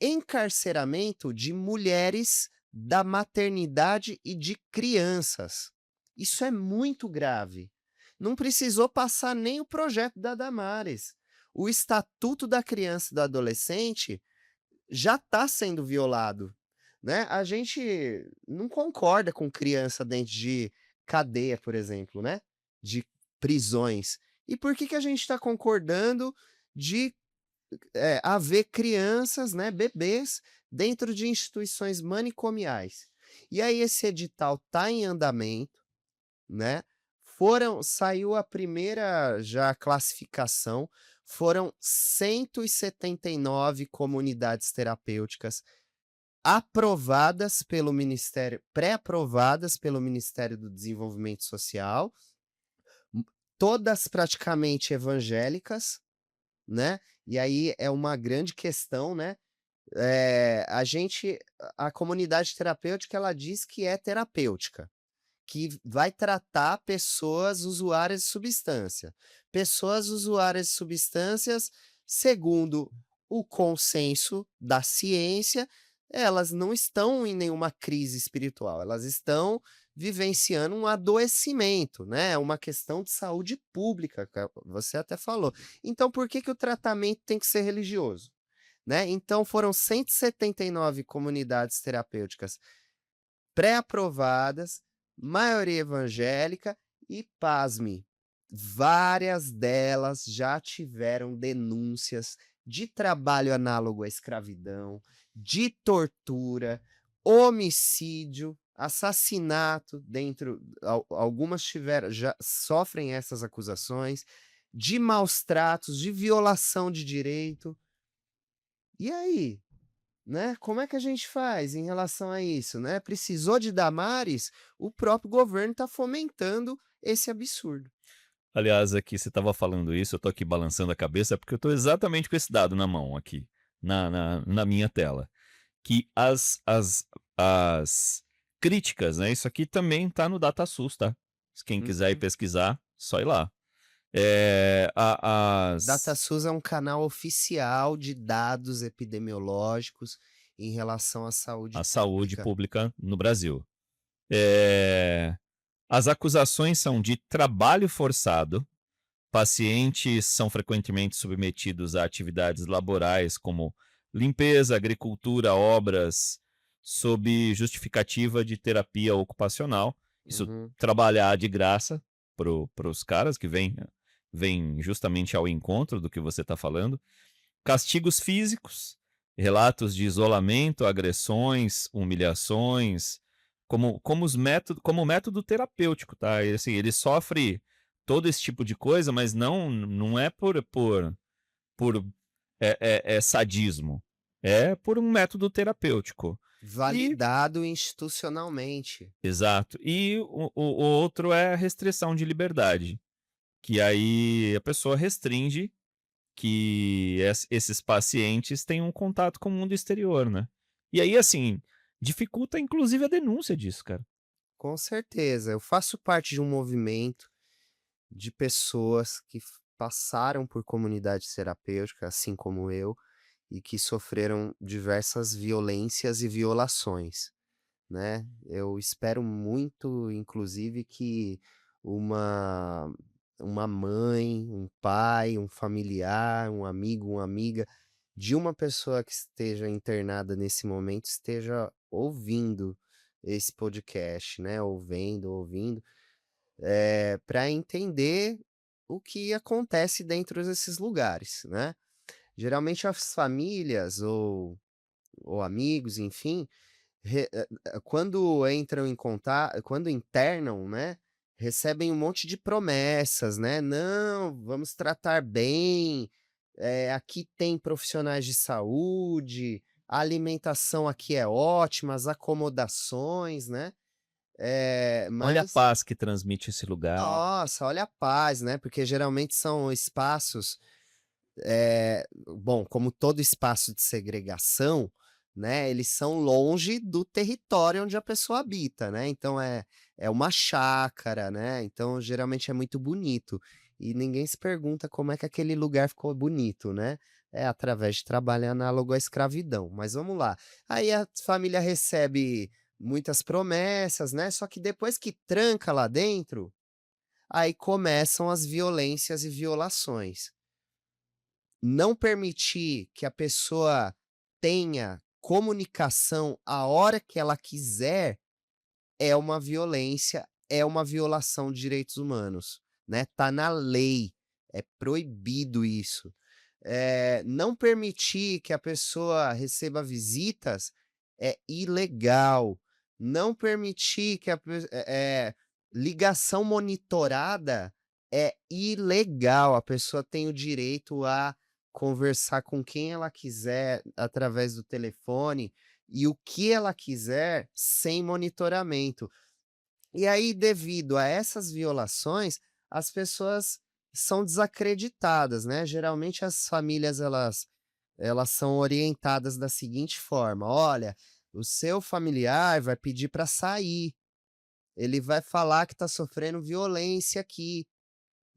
Speaker 3: encarceramento de mulheres da maternidade e de crianças. Isso é muito grave. Não precisou passar nem o projeto da Damares. O Estatuto da Criança e do Adolescente já está sendo violado, né. A gente não concorda com criança dentro de cadeia, por exemplo, né, de prisões. E por que que a gente está concordando de, haver crianças, né, bebês, dentro de instituições manicomiais? E aí esse edital está em andamento, né, saiu a primeira já classificação, foram 179 comunidades terapêuticas aprovadas pelo Ministério pré-aprovadas pelo Ministério do Desenvolvimento Social, todas praticamente evangélicas, né, e aí é uma grande questão, né, a comunidade terapêutica ela diz que é terapêutica. Que vai tratar pessoas usuárias de substância. Pessoas usuárias de substâncias, segundo o consenso da ciência, elas não estão em nenhuma crise espiritual, elas estão vivenciando um adoecimento, né, uma questão de saúde pública, você até falou. Então por que que o tratamento tem que ser religioso, né? Então foram 179 comunidades terapêuticas pré-aprovadas, maioria evangélica e, pasme, várias delas já tiveram denúncias de trabalho análogo à escravidão, de tortura, homicídio, assassinato dentro algumas tiveram já sofrem essas acusações, de maus tratos, de violação de direito. E aí? Né, como é que a gente faz em relação a isso, né? Precisou de Damares, o próprio governo está fomentando esse absurdo.
Speaker 1: Aliás, aqui você estava falando isso, eu tô aqui balançando a cabeça, porque eu tô exatamente com esse dado na mão aqui, na minha tela, que as críticas, né, isso aqui também tá no DataSUS, tá? Se quem quiser ir
Speaker 3: Uhum.
Speaker 1: pesquisar, só ir lá. As
Speaker 3: DataSUS é um canal oficial de dados epidemiológicos em relação à saúde
Speaker 1: a saúde
Speaker 3: pública.
Speaker 1: pública no Brasil. Eh, as acusações são de trabalho forçado. Pacientes são frequentemente submetidos a atividades laborais como limpeza, agricultura, obras, sob justificativa de terapia ocupacional. Isso
Speaker 3: Uhum.
Speaker 1: trabalhar de graça para os caras que vêm justamente ao encontro do que você está falando. Castigos físicos, relatos de isolamento, agressões, humilhações, como método terapêutico, tá? E, assim, ele sofre todo esse tipo de coisa, mas não é por sadismo, é por um método terapêutico. E
Speaker 3: Validado institucionalmente.
Speaker 1: exato. E o outro é a restrição de liberdade, que aí a pessoa restringe que esses pacientes tenham um contato com o mundo exterior, né. E aí, assim, dificulta inclusive a denúncia disso, cara.
Speaker 3: Com certeza, eu faço parte de um movimento de pessoas que passaram por comunidade terapêutica, assim como eu, e que sofreram diversas violências e violações, né. Eu espero muito, inclusive, que uma uma mãe, um pai, um familiar, um amigo, uma amiga de uma pessoa que esteja internada nesse momento esteja ouvindo esse podcast, né, ouvindo, para entender o que acontece dentro desses lugares, né. Geralmente as famílias ou amigos, enfim, quando internam, né, recebem um monte de promessas, né, "Não, vamos tratar bem, aqui tem profissionais de saúde, a alimentação aqui é ótima, as acomodações", né,
Speaker 1: Olha a
Speaker 3: mas
Speaker 1: paz que transmite esse lugar.
Speaker 3: nossa, olha a paz, né, porque geralmente são espaços, bom, como todo espaço de segregação, né, eles são longe do território onde a pessoa habita, né, então é uma chácara, né, então geralmente é muito bonito. E ninguém se pergunta como é que aquele lugar ficou bonito, né. É através de trabalho análogo à escravidão. Mas vamos lá. Aí a família recebe muitas promessas, né? Só que depois que tranca lá dentro, aí começam as violências e violações. Não permitir que a pessoa tenha comunicação a hora que ela quiser é uma violência, é uma violação de direitos humanos, né, tá na lei, é proibido isso. Não permitir que a pessoa receba visitas é ilegal. Não permitir que ligação monitorada é ilegal, a pessoa tem o direito a conversar com quem ela quiser através do telefone e o que ela quiser sem monitoramento. E aí, devido a essas violações, as pessoas são desacreditadas, né. Geralmente as famílias elas são orientadas da seguinte forma: "Olha, o seu familiar vai pedir para sair, ele vai falar que está sofrendo violência aqui,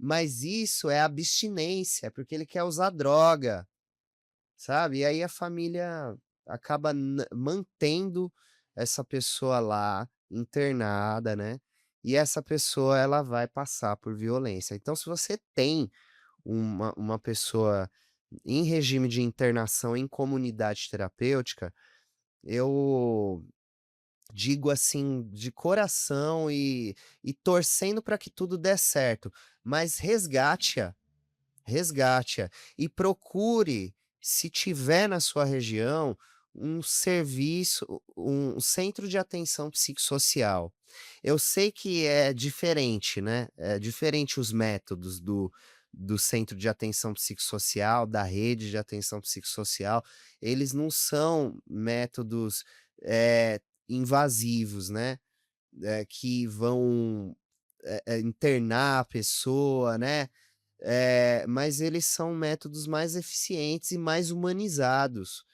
Speaker 3: mas isso é abstinência, é porque ele quer usar droga", sabe. E aí a família acaba mantendo essa pessoa lá internada, né, e essa pessoa ela vai passar por violência. Então se você tem uma pessoa em regime de internação em comunidade terapêutica, eu digo assim de coração e torcendo para que tudo dê certo, mas resgate-a. Resgate-a e procure, se tiver na sua região, um serviço, um centro de atenção psicossocial. Eu sei que é diferente, né, é diferente os métodos do centro de atenção psicossocial, da rede de atenção psicossocial, eles não são métodos, invasivos, né, que vão, internar a pessoa, né, mas eles são métodos mais eficientes e mais humanizados.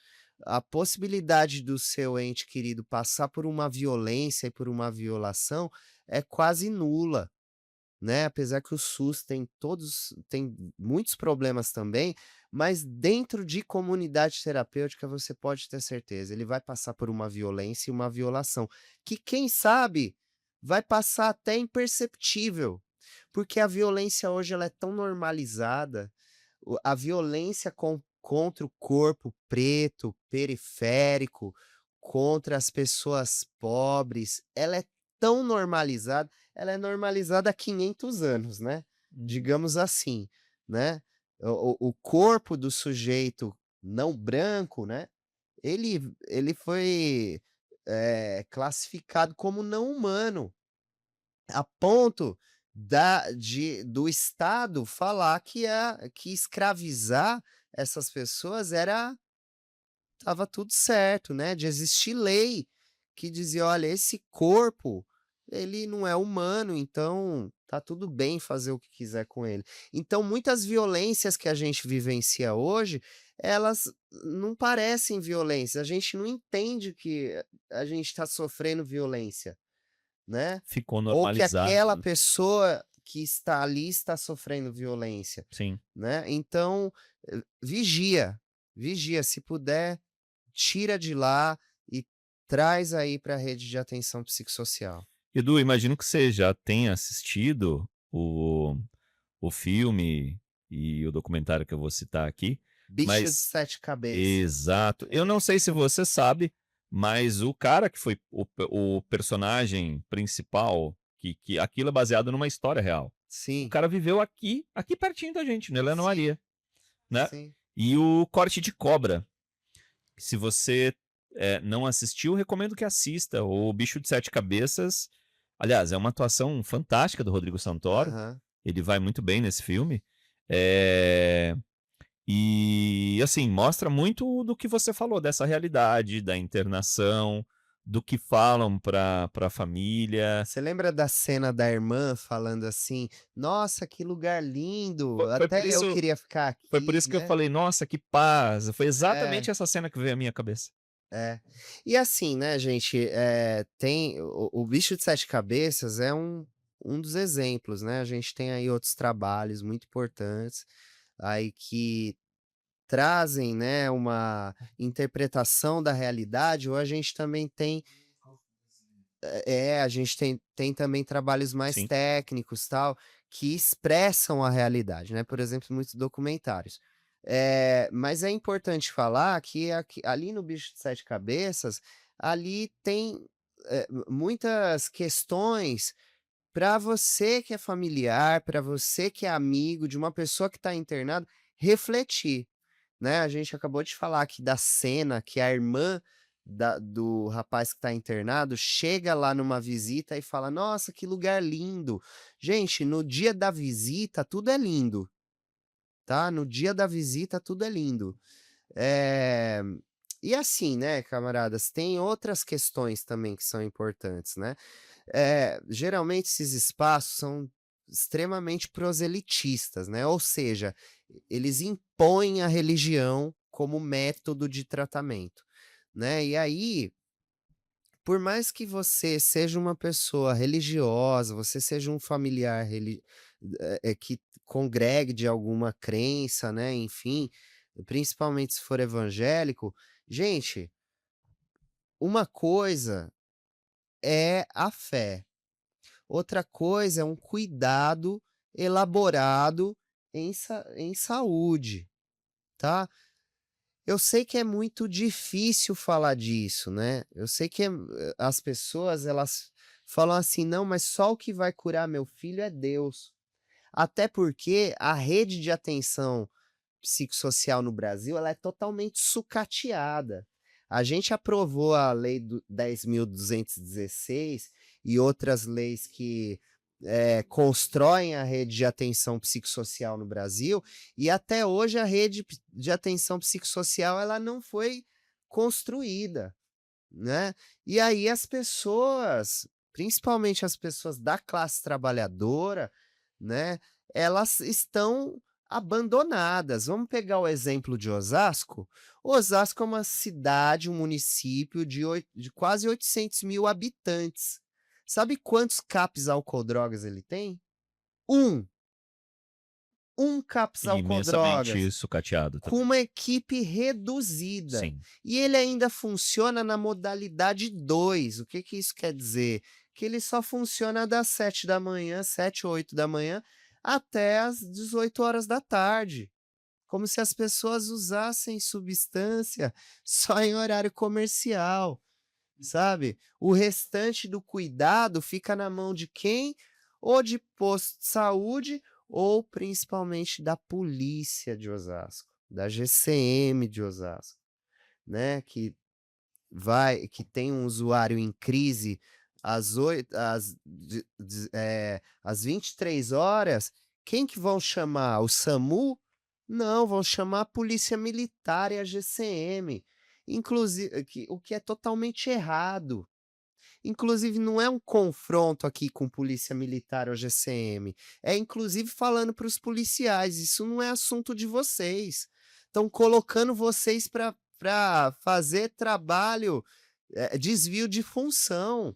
Speaker 3: A possibilidade do seu ente querido passar por uma violência e por uma violação é quase nula, né, apesar que o SUS tem muitos problemas também, mas dentro de comunidade terapêutica você pode ter certeza, ele vai passar por uma violência e uma violação, que quem sabe vai passar até imperceptível, porque a violência hoje ela é tão normalizada, a violência contra o corpo preto, periférico, contra as pessoas pobres, ela é tão normalizada, ela é normalizada há 500 anos, né,
Speaker 1: Uhum.
Speaker 3: digamos assim, né. O corpo do sujeito não branco, né, ele foi, classificado como não humano. A ponto do Estado falar que escravizar essas pessoas era estava tudo certo, né, de existir lei que dizia: "Olha, esse corpo, ele não é humano, então tá tudo bem fazer o que quiser com ele". Então muitas violências que a gente vivencia hoje, elas não parecem violência, a gente não entende que a gente está sofrendo violência. Né,
Speaker 1: Ficou
Speaker 3: ou que aquela
Speaker 1: normalizado.
Speaker 3: pessoa que está ali está sofrendo violência,
Speaker 1: Sim.
Speaker 3: né. Então, vigia, vigia, se puder, tira de lá e traz aí para a rede de atenção psicossocial.
Speaker 1: Edu, imagino que você já tenha assistido o filme e o documentário que eu vou citar aqui,
Speaker 3: Bicho de
Speaker 1: mas
Speaker 3: 7 cabeças.
Speaker 1: exato. Eu não sei se você sabe, mas o cara que foi o personagem principal, que aquilo é baseado numa história real. O
Speaker 3: Sim,
Speaker 1: cara viveu aqui pertinho da gente, no Helena
Speaker 3: sim,
Speaker 1: Maria, né.
Speaker 3: sim.
Speaker 1: E o Corte de Cobra, se você, não assistiu, recomendo que assista. O Bicho de Sete Cabeças, aliás, é uma atuação fantástica do Rodrigo Santoro,
Speaker 3: Aham.
Speaker 1: ele vai muito bem nesse filme. Eh, e, assim, mostra muito do que você falou, dessa realidade, da internação, do que falam pra família.
Speaker 3: Você lembra da cena da irmã falando assim: "Nossa, que lugar lindo,
Speaker 1: Foi por
Speaker 3: até eu
Speaker 1: isso
Speaker 3: queria ficar
Speaker 1: foi por
Speaker 3: aqui",
Speaker 1: isso que eu
Speaker 3: né.
Speaker 1: falei: "Nossa, que paz", foi
Speaker 3: É.
Speaker 1: exatamente essa cena que veio à minha cabeça.
Speaker 3: É. E assim, né, gente, tem o Bicho de Sete Cabeças é um dos exemplos, né, a gente tem aí outros trabalhos muito importantes, aí que trazem, né, uma interpretação da realidade, ou a gente também tem a gente tem também trabalhos mais
Speaker 1: Sim.
Speaker 3: técnicos, tal, que expressam a realidade, né, por exemplo, muitos documentários. Mas é importante falar que ali no Bicho de 7 Cabeças, ali tem, muitas questões para você que é familiar, para você que é amigo de uma pessoa que está internada, refletir, né. A gente acabou de falar aqui da cena que a irmã do rapaz que está internado chega lá numa visita e fala: "Nossa, que lugar lindo". Gente, no dia da visita tudo é lindo, tá, no dia da visita tudo é lindo. Eh, e assim, né, camaradas, tem outras questões também que são importantes, né. Geralmente esses espaços são extremamente proselitistas, né, ou seja, eles impõem a religião como método de tratamento, né. E aí, por mais que você seja uma pessoa religiosa, você seja um familiar que congregue de alguma crença, né, enfim, principalmente se for evangélico, gente, uma coisa é a fé. Outra coisa é um cuidado elaborado em saúde, tá. Eu sei que é muito difícil falar disso, né, eu sei que as pessoas elas falam assim: "Não, mas só o que vai curar meu filho é Deus". Até porque a rede de atenção psicossocial no Brasil, ela é totalmente sucateada. A gente aprovou a lei do 10.216 e outras leis que, constroem a rede de atenção psicossocial no Brasil, e até hoje a rede de atenção psicossocial ela não foi construída, né. E aí as pessoas, principalmente as pessoas da classe trabalhadora, né, elas estão abandonadas. Vamos pegar o exemplo de Osasco. Osasco é uma cidade, um município de quase 800.000 habitantes. Sabe quantos CAPs álcool-drogas ele tem? Um, um CAPs
Speaker 1: Imensamente
Speaker 3: álcool-drogas.
Speaker 1: sucateado
Speaker 3: Com
Speaker 1: também.
Speaker 3: uma equipe reduzida.
Speaker 1: Sim.
Speaker 3: E ele ainda funciona na modalidade 2. O que que isso quer dizer? Que ele só funciona das 7 da manhã, 7 ou 8 da manhã, até às 18 horas da tarde. Como se as pessoas usassem substância só em horário comercial, sabe? O restante do cuidado fica na mão de quem? Ou de posto de saúde, ou principalmente da polícia de Osasco, da GCM de Osasco, né, que tem um usuário em crise às 23 horas. Quem que vão chamar? O SAMU? Não, vão chamar a polícia militar e a GCM, inclusive o que é totalmente errado. Inclusive não é um confronto aqui com polícia militar ou GCM, é inclusive falando para os policiais: "Isso não é assunto de vocês, estão colocando vocês para fazer trabalho, desvio de função".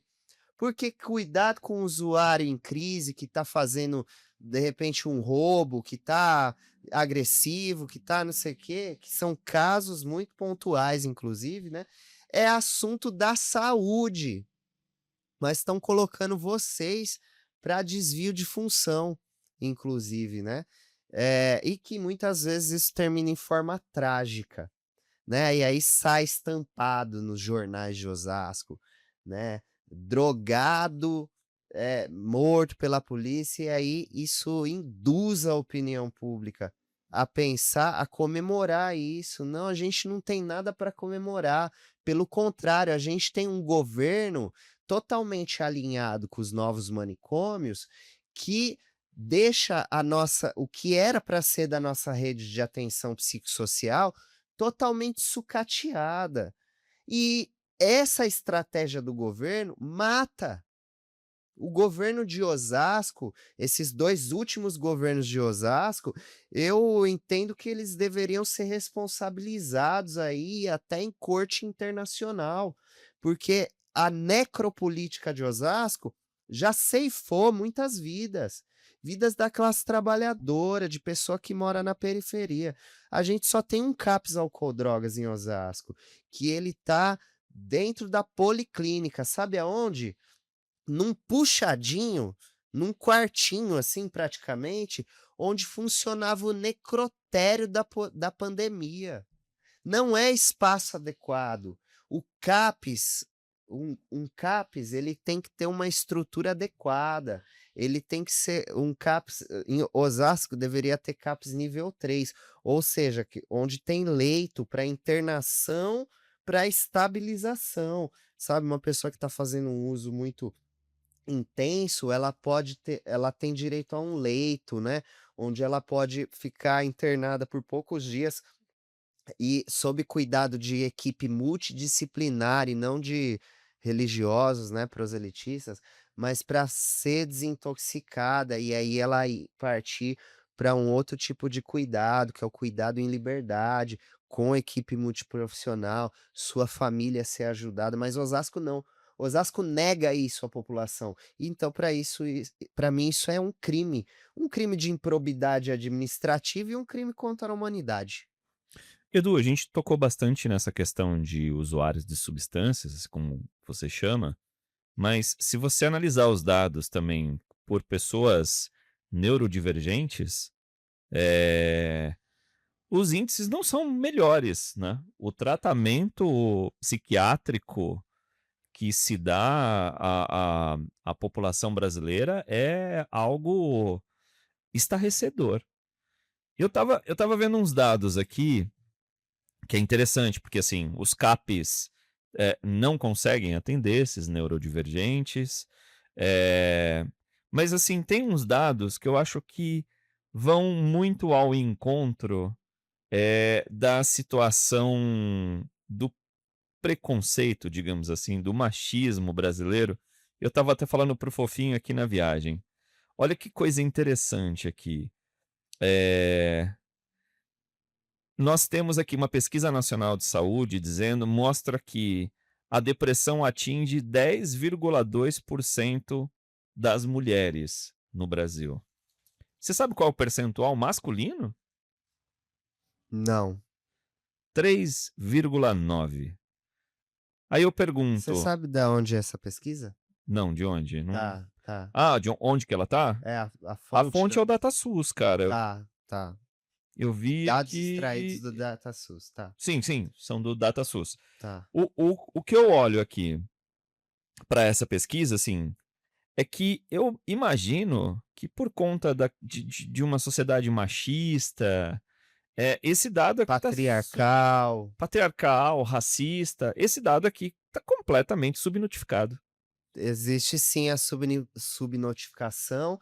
Speaker 3: Porque cuidado com o usuário em crise que está fazendo, de repente, um roubo, que está agressivo, que está não sei o quê, que são casos muito pontuais inclusive, né, é assunto da saúde. Mas estão colocando vocês para desvio de função, inclusive, né. E que muitas vezes isso termina em forma trágica, né, e aí sai estampado nos jornais de Osasco, né, drogado, morto pela polícia, e aí isso induz a opinião pública a pensar, a comemorar isso. Não, a gente não tem nada para comemorar, pelo contrário, a gente tem um governo totalmente alinhado com os novos manicômios, que deixa o que era para ser da nossa rede de atenção psicossocial totalmente sucateada. E essa estratégia do governo mata. O governo de Osasco, esses 2 últimos governos de Osasco, eu entendo que eles deveriam ser responsabilizados aí até em corte internacional, porque a necropolítica de Osasco já ceifou muitas vidas. vidas da classe trabalhadora, de pessoa que mora na periferia. A gente só tem um CAPS álcool drogas em Osasco, que ele tá dentro da policlínica, sabe aonde? Num puxadinho, num quartinho, assim, praticamente, onde funcionava o necrotério da pandemia. Não é espaço adequado. O CAPS, um CAPS, ele tem que ter uma estrutura adequada. Ele tem que ser um CAPS, em Osasco deveria ter CAPS nível 3, ou seja, onde tem leito para internação, para estabilização, sabe? Uma pessoa que está fazendo um uso muito intenso, ela tem direito a um leito, né, onde ela pode ficar internada por poucos dias e sob cuidado de equipe multidisciplinar e não de religiosos, né, proselitistas, mas para ser desintoxicada e aí ela partir para um outro tipo de cuidado, que é o cuidado em liberdade, com equipe multiprofissional, sua família ser ajudada, mas Osasco não. Osasco nega isso à população. Então, para mim, isso é um crime de improbidade administrativa e um crime contra a humanidade.
Speaker 1: Edu, a gente tocou bastante nessa questão de usuários de substâncias, como você chama, mas se você analisar os dados também por pessoas neurodivergentes, eh, os índices não são melhores, né? O tratamento psiquiátrico que se dá à população brasileira é algo estarrecedor. Eu tava vendo uns dados aqui que é interessante, porque assim, os CAPs não conseguem atender esses neurodivergentes, eh, mas assim, tem uns dados que eu acho que vão muito ao encontro da situação do preconceito, digamos assim, do machismo brasileiro. Eu estava até falando pro Fofinho aqui na viagem. Olha que coisa interessante aqui. Eh, Nós temos aqui uma pesquisa nacional de saúde dizendo, mostra que a depressão atinge 10,2% das mulheres no Brasil. Você sabe qual é o percentual masculino?
Speaker 3: Não.
Speaker 1: 3,9%. Aí eu
Speaker 3: Você
Speaker 1: pergunto,
Speaker 3: sabe da onde é essa pesquisa?
Speaker 1: não, de onde? Não...
Speaker 3: Tá, tá.
Speaker 1: Ah, de onde que ela tá?
Speaker 3: É a
Speaker 1: A
Speaker 3: fonte
Speaker 1: fonte
Speaker 3: da
Speaker 1: é o DataSUS, cara.
Speaker 3: tá, tá.
Speaker 1: Eu vi
Speaker 3: Dados extraídos
Speaker 1: aqui.
Speaker 3: do DataSUS, tá,
Speaker 1: Sim, sim, são do DataSUS.
Speaker 3: tá.
Speaker 1: O que eu olho aqui para essa pesquisa, assim, é que eu imagino que por conta de uma sociedade machista, esse dado aqui tá
Speaker 3: Patriarcal.
Speaker 1: patriarcal, racista, esse dado aqui tá completamente subnotificado.
Speaker 3: Existe sim a subnotificação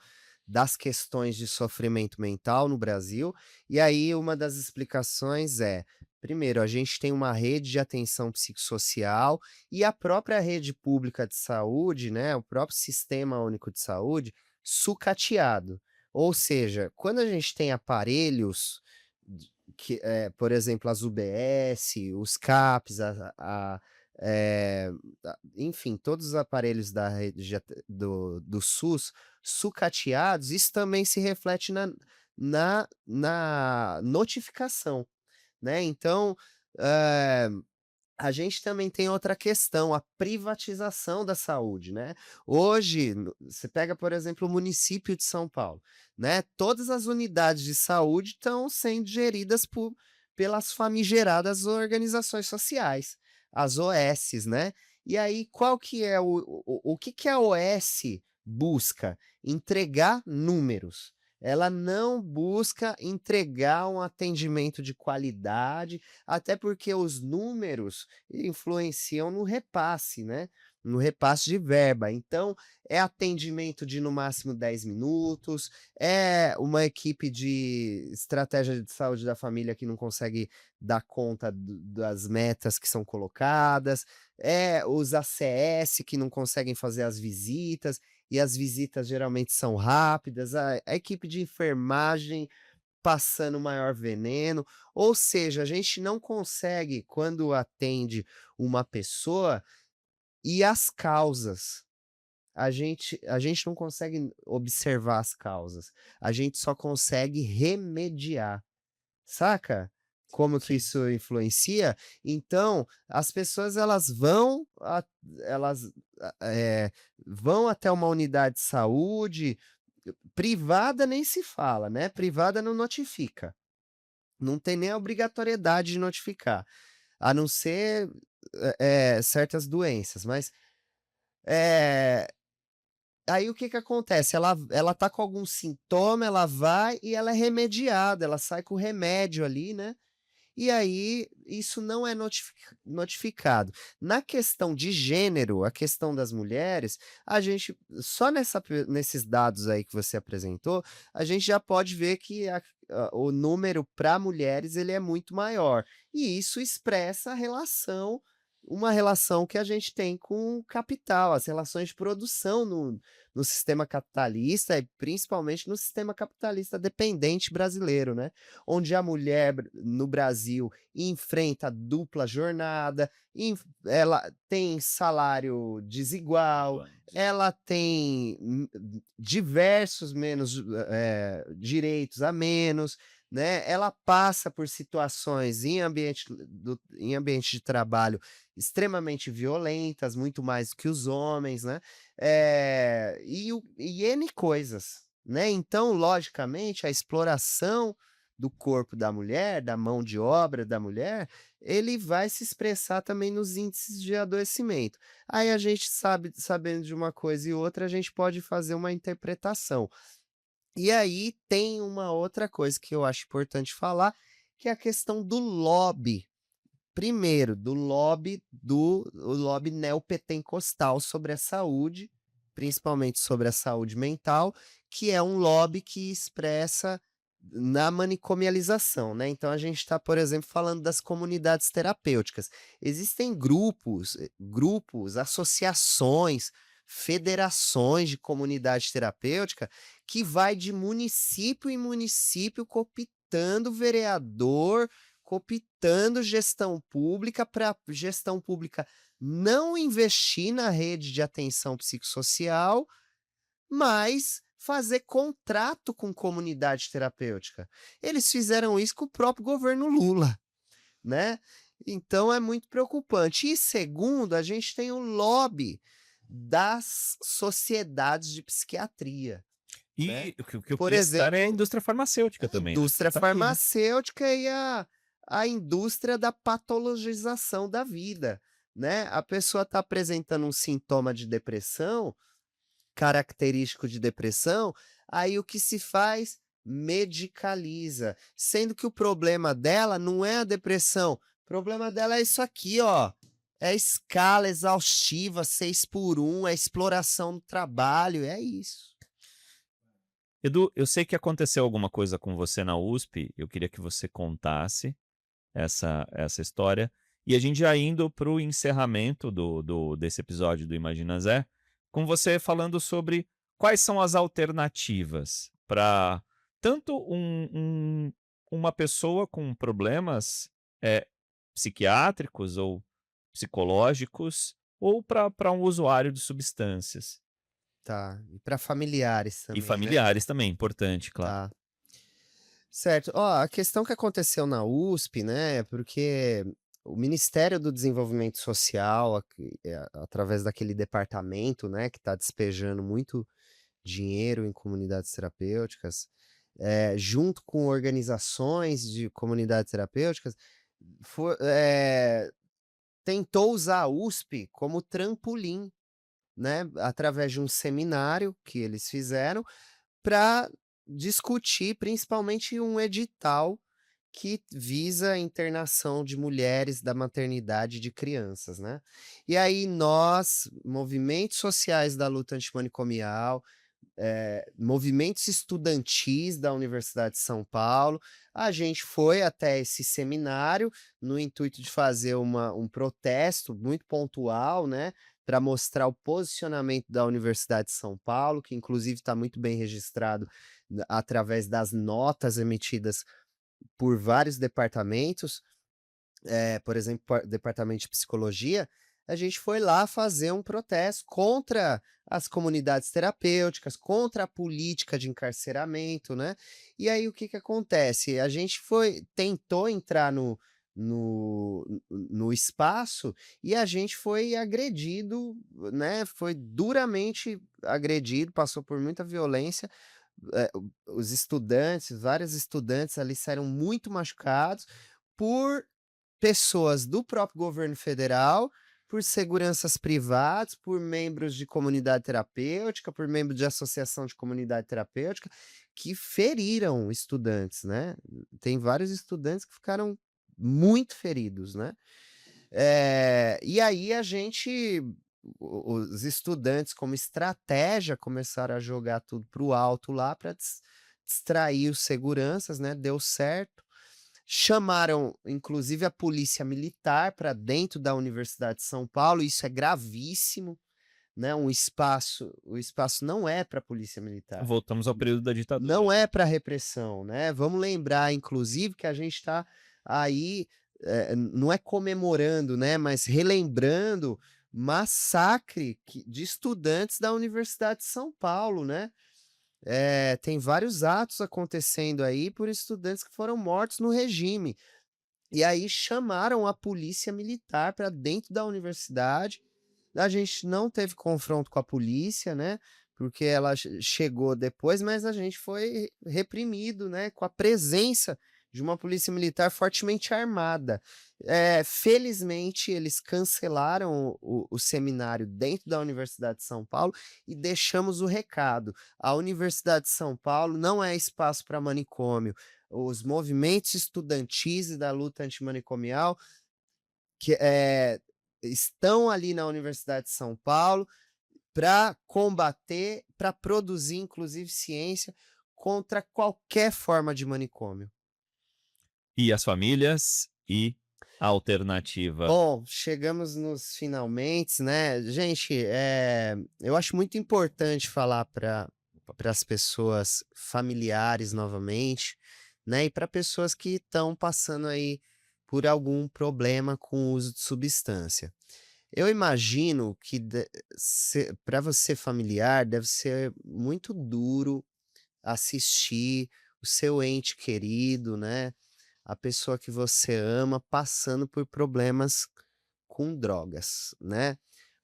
Speaker 3: das questões de sofrimento mental no Brasil, e aí uma das explicações é, primeiro, a gente tem uma rede de atenção psicossocial e a própria rede pública de saúde, né, o próprio Sistema Único de Saúde, sucateado. Ou seja, quando a gente tem aparelhos por exemplo, as UBS, os CAPs, enfim, todos os aparelhos da rede do SUS sucateados, isso também se reflete na notificação, né. Então, eh, a gente também tem outra questão, a privatização da saúde, né. Hoje, você pega, por exemplo, o município de São Paulo, né, todas as unidades de saúde estão sendo geridas pelas famigeradas organizações sociais, as OSs, né. E aí qual que é o que que a OS busca? Entregar números. Ela não busca entregar um atendimento de qualidade, até porque os números influenciam no repasse, né, no repasse de verba. Então, é atendimento de no máximo 10 minutos, é uma equipe de estratégia de saúde da família que não consegue dar conta das metas que são colocadas, é os ACS que não conseguem fazer as visitas, e as visitas geralmente são rápidas, a equipe de enfermagem passando maior veneno, ou seja, a gente não consegue, quando atende uma pessoa, ir às causas. a gente não consegue observar as causas, a gente só consegue remediar, saca? Como que
Speaker 1: Sim.
Speaker 3: isso influencia? Então, as pessoas elas, vão até uma unidade de saúde, privada nem se fala, né, privada não notifica, não tem nem a obrigatoriedade de notificar, a não ser, certas doenças, mas, eh aí o que que acontece? Ela tá com algum sintoma, ela vai e ela é remediada, ela sai com o remédio ali, né, e aí isso não é notificado. Na questão de gênero, a questão das mulheres, a gente só nesses dados aí que você apresentou, a gente já pode ver que o número para mulheres ele é muito maior, e isso expressa uma relação que a gente tem com o capital, as relações de produção no sistema capitalista e principalmente no sistema capitalista dependente brasileiro, né, onde a mulher no Brasil enfrenta dupla jornada, ela tem salário desigual,
Speaker 1: Flutuante.
Speaker 3: ela tem diversos direitos a menos, né? Ela passa por situações em ambiente de trabalho extremamente violentas, muito mais do que os homens, né? E N coisas, né? Então, logicamente, a exploração do corpo da mulher, da mão de obra da mulher, ele vai se expressar também nos índices de adoecimento. Aí a gente sabendo de uma coisa e outra, a gente pode fazer uma interpretação. E aí tem uma outra coisa que eu acho importante falar, que é a questão do lobby. Primeiro, o lobby neopentecostal sobre a saúde, principalmente sobre a saúde mental, que é um lobby que expressa na manicomialização, né. Então a gente está, por exemplo, falando das comunidades terapêuticas. Existem grupos, associações, federações de comunidade terapêutica que vai de município em município cooptando vereador, cooptando gestão pública para gestão pública não investir na rede de atenção psicossocial, mas fazer contrato com comunidade terapêutica. Eles fizeram isso com o próprio governo Lula, né. Então é muito preocupante. E segundo, a gente tem o lobby das sociedades de psiquiatria, né.
Speaker 1: E o que eu
Speaker 3: Por
Speaker 1: queria citar é a
Speaker 3: exemplo,
Speaker 1: indústria farmacêutica
Speaker 3: a
Speaker 1: também, né, que
Speaker 3: indústria
Speaker 1: tá aí, né.
Speaker 3: farmacêutica e a indústria da patologização da vida, né. A pessoa está apresentando um sintoma de depressão, característico de depressão, aí o que se faz? Medicaliza, sendo que o problema dela não é a depressão, o problema dela é isso aqui, ó, é a escala exaustiva 6 por 1, é exploração do trabalho, é isso.
Speaker 1: Edu, eu sei que aconteceu alguma coisa com você na USP, eu queria que você contasse essa história, e a gente já indo para o encerramento desse episódio do Imagina Zé, com você falando sobre quais são as alternativas para tanto uma pessoa com problemas, eh, psiquiátricos ou psicológicos, ou para um usuário de substâncias.
Speaker 3: Tá, e para familiares
Speaker 1: E
Speaker 3: também, né?
Speaker 1: familiares também, importante, claro.
Speaker 3: Tá. Certo. Ó, a questão que aconteceu na USP, né, é porque o Ministério do Desenvolvimento Social, através daquele departamento, né, que está despejando muito dinheiro em comunidades terapêuticas, junto com organizações de comunidades terapêuticas, fo tentou usar a USP como trampolim, né, através de um seminário que eles fizeram para discutir principalmente um edital que visa a internação de mulheres da maternidade de crianças, né. E aí nós, movimentos sociais da luta antimanicomial, movimentos estudantis da Universidade de São Paulo, a gente foi até esse seminário no intuito de fazer um protesto muito pontual, né, para mostrar o posicionamento da Universidade de São Paulo, que inclusive está muito bem registrado através das notas emitidas por vários departamentos, por exemplo, departamento de psicologia, a gente foi lá fazer um protesto contra as comunidades terapêuticas, contra a política de encarceramento, né. E aí o que que acontece? A gente tentou entrar no espaço e a gente foi agredido, né, foi duramente agredido, passou por muita violência, os estudantes, vários estudantes ali saíram muito machucados por pessoas do próprio governo federal, por seguranças privados, por membros de comunidade terapêutica, por membros de associação de comunidade terapêutica, que feriram estudantes, né. Tem vários estudantes que ficaram muito feridos, né. E aí a gente os estudantes, como estratégia, começaram a jogar tudo para o alto lá para distrair os seguranças, né, deu certo. Chamaram inclusive a polícia militar para dentro da Universidade de São Paulo, isso é gravíssimo, né, o espaço não é para polícia militar,
Speaker 1: Voltamos ao período da ditadura,
Speaker 3: não
Speaker 1: né.
Speaker 3: é para repressão, né. Vamos lembrar inclusive que a gente está aí, não é comemorando, né, mas relembrando massacre de estudantes da Universidade de São Paulo, né. Tem vários atos acontecendo aí por estudantes que foram mortos no regime. E aí chamaram a polícia militar para dentro da universidade. A gente não teve confronto com a polícia, né, porque ela chegou depois, mas a gente foi reprimido, né, com a presença de uma polícia militar fortemente armada. Felizmente eles cancelaram o seminário dentro da Universidade de São Paulo e deixamos o recado: a Universidade de São Paulo não é espaço para manicômio. Os movimentos estudantis e da luta antimanicomial que, estão ali na Universidade de São Paulo para combater, para produzir inclusive ciência contra qualquer forma de manicômio.
Speaker 1: E as famílias e a alternativa.
Speaker 3: Bom, chegamos nos finalmentes, né. Gente, eu acho muito importante falar para as pessoas familiares novamente, né, e para pessoas que estão passando aí por algum problema com o uso de substância. Eu imagino que para você familiar deve ser muito duro assistir o seu ente querido, né, a pessoa que você ama passando por problemas com drogas, né.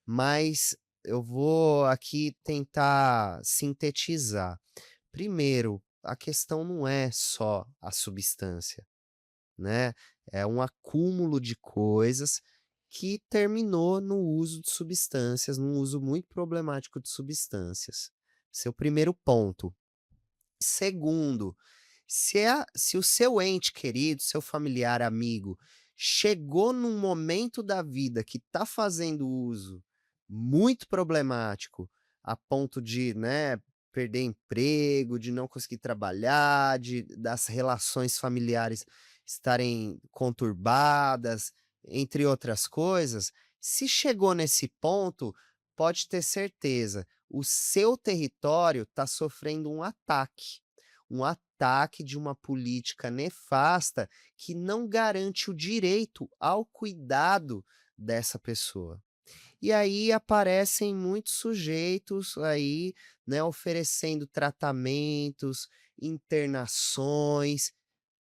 Speaker 3: Mas eu vou aqui tentar sintetizar. Primeiro, a questão não é só a substância, né, é um acúmulo de coisas que terminou no uso de substâncias, num uso muito problemático de substâncias. Esse é o primeiro ponto. Segundo, se o seu ente querido, seu familiar, amigo, chegou num momento da vida que está fazendo uso muito problemático, a ponto de, né, perder emprego, de não conseguir trabalhar, das relações familiares estarem conturbadas, entre outras coisas, se chegou nesse ponto, pode ter certeza, o seu território está sofrendo um ataque de uma política nefasta que não garante o direito ao cuidado dessa pessoa. E aí aparecem muitos sujeitos aí, né, oferecendo tratamentos, internações.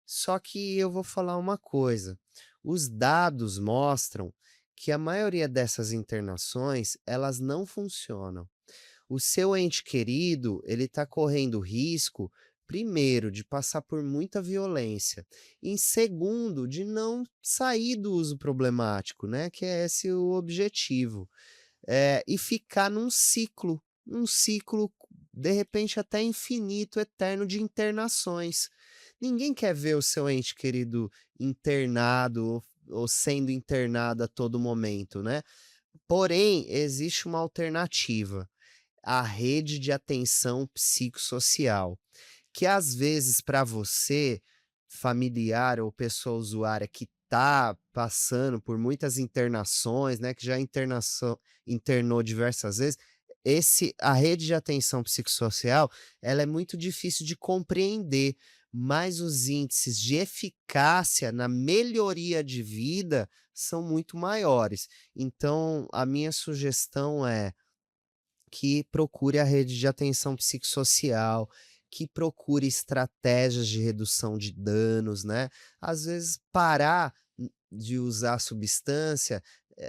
Speaker 3: Só que eu vou falar uma coisa, os dados mostram que a maioria dessas internações, elas não funcionam. O seu ente querido, ele está correndo risco, primeiro, de passar por muita violência, em segundo, de não sair do uso problemático, né, que é esse o objetivo. E ficar um ciclo, de repente até infinito, eterno de internações. Ninguém quer ver o seu ente querido internado ou sendo internado a todo momento, né. Porém, existe uma alternativa, a rede de atenção psicossocial, que às vezes para você, familiar ou pessoa usuária que está passando por muitas internações, né, que já internou diversas vezes, a rede de atenção psicossocial, ela é muito difícil de compreender, mas os índices de eficácia na melhoria de vida são muito maiores. Então, a minha sugestão é que procure a rede de atenção psicossocial, que procure estratégias de redução de danos, né. Às vezes parar de usar a substância,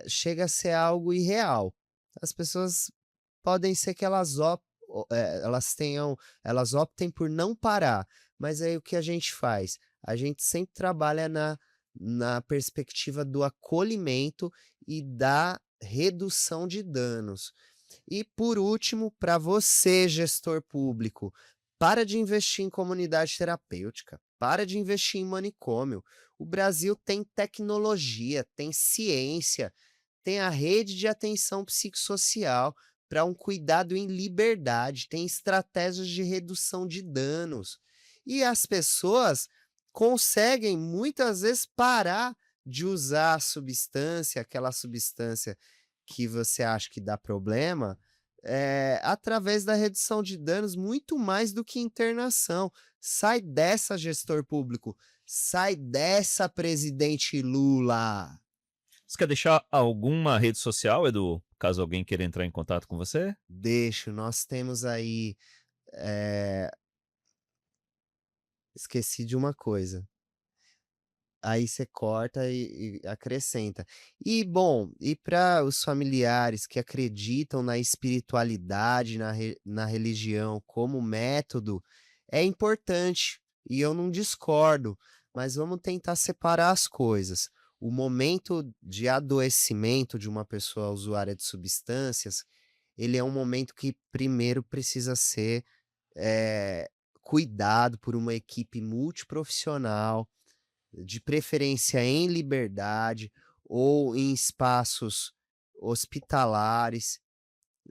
Speaker 3: chega a ser algo irreal. As pessoas podem ser que elas optem por não parar, mas aí o que a gente faz? A gente sempre trabalha na perspectiva do acolhimento e da redução de danos. E por último, para você, gestor público, para de investir em comunidade terapêutica, para de investir em manicômio. O Brasil tem tecnologia, tem ciência, tem a rede de atenção psicossocial para um cuidado em liberdade, tem estratégias de redução de danos. E as pessoas conseguem muitas vezes parar de usar a substância, aquela substância que você acha que dá problema, através da redução de danos, muito mais do que internação. Sai dessa, gestor público, sai dessa, presidente Lula.
Speaker 1: Você quer deixar alguma rede social, Edu? Caso alguém queira entrar em contato com você?
Speaker 3: Deixo, nós temos aí, eh, esqueci de uma coisa. Aí você corta e acrescenta. E bom, e para os familiares que acreditam na espiritualidade, na religião como método, é importante, e eu não discordo, mas vamos tentar separar as coisas. O momento de adoecimento de uma pessoa usuária de substâncias, ele é um momento que primeiro precisa ser, eh, cuidado por uma equipe multiprofissional, de preferência em liberdade ou em espaços hospitalares.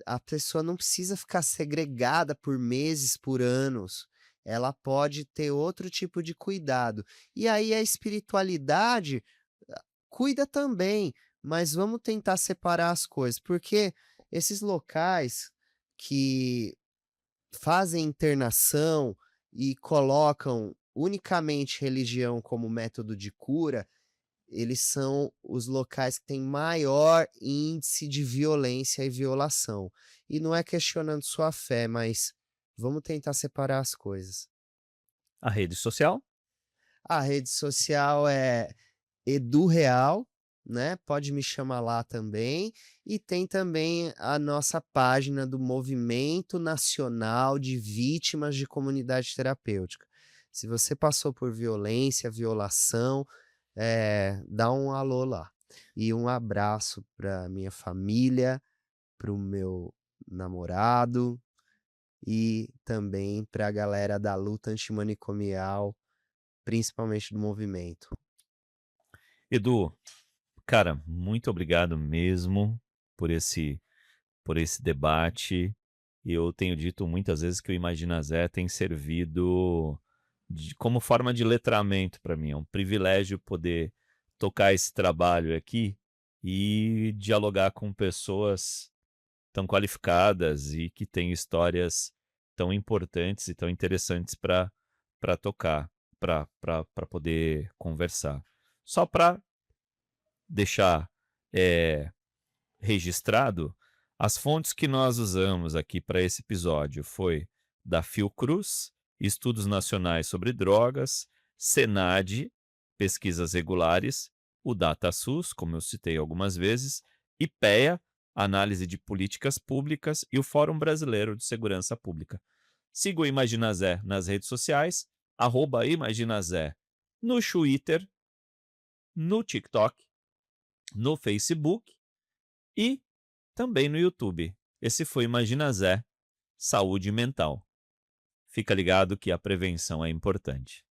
Speaker 3: A pessoa não precisa ficar segregada por meses, por anos. Ela pode ter outro tipo de cuidado. E aí a espiritualidade cuida também, mas vamos tentar separar as coisas, porque esses locais que fazem internação e colocam unicamente religião como método de cura, eles são os locais que têm maior índice de violência e violação. E não é questionando sua fé, mas vamos tentar separar as coisas.
Speaker 1: A rede social?
Speaker 3: A rede social é EduReal, né, pode me chamar lá também, e tem também a nossa página do Movimento Nacional de Vítimas de Comunidade Terapêutica. Se você passou por violência, violação, dá um alô lá. E um abraço para minha família, para o meu namorado e também para a galera da luta antimanicomial, principalmente do movimento.
Speaker 1: Edu, cara, muito obrigado mesmo por esse debate. Eu tenho dito muitas vezes que o Imagina Zé tem servido como forma de letramento para mim. É um privilégio poder tocar esse trabalho aqui e dialogar com pessoas tão qualificadas e que têm histórias tão importantes e tão interessantes para tocar, para poder conversar. Só para deixar registrado, as fontes que nós usamos aqui para esse episódio foi da Fiocruz, Estudos Nacionais sobre Drogas, Senad, Pesquisas Regulares, o DataSUS, como eu citei algumas vezes, IPEA, Análise de Políticas Públicas e o Fórum Brasileiro de Segurança Pública. Siga o Imagina Zé nas redes sociais, @ImaginaZé no Twitter, no TikTok, no Facebook e também no YouTube. Esse foi Imagina Zé, Saúde Mental. Fica ligado que a prevenção é importante.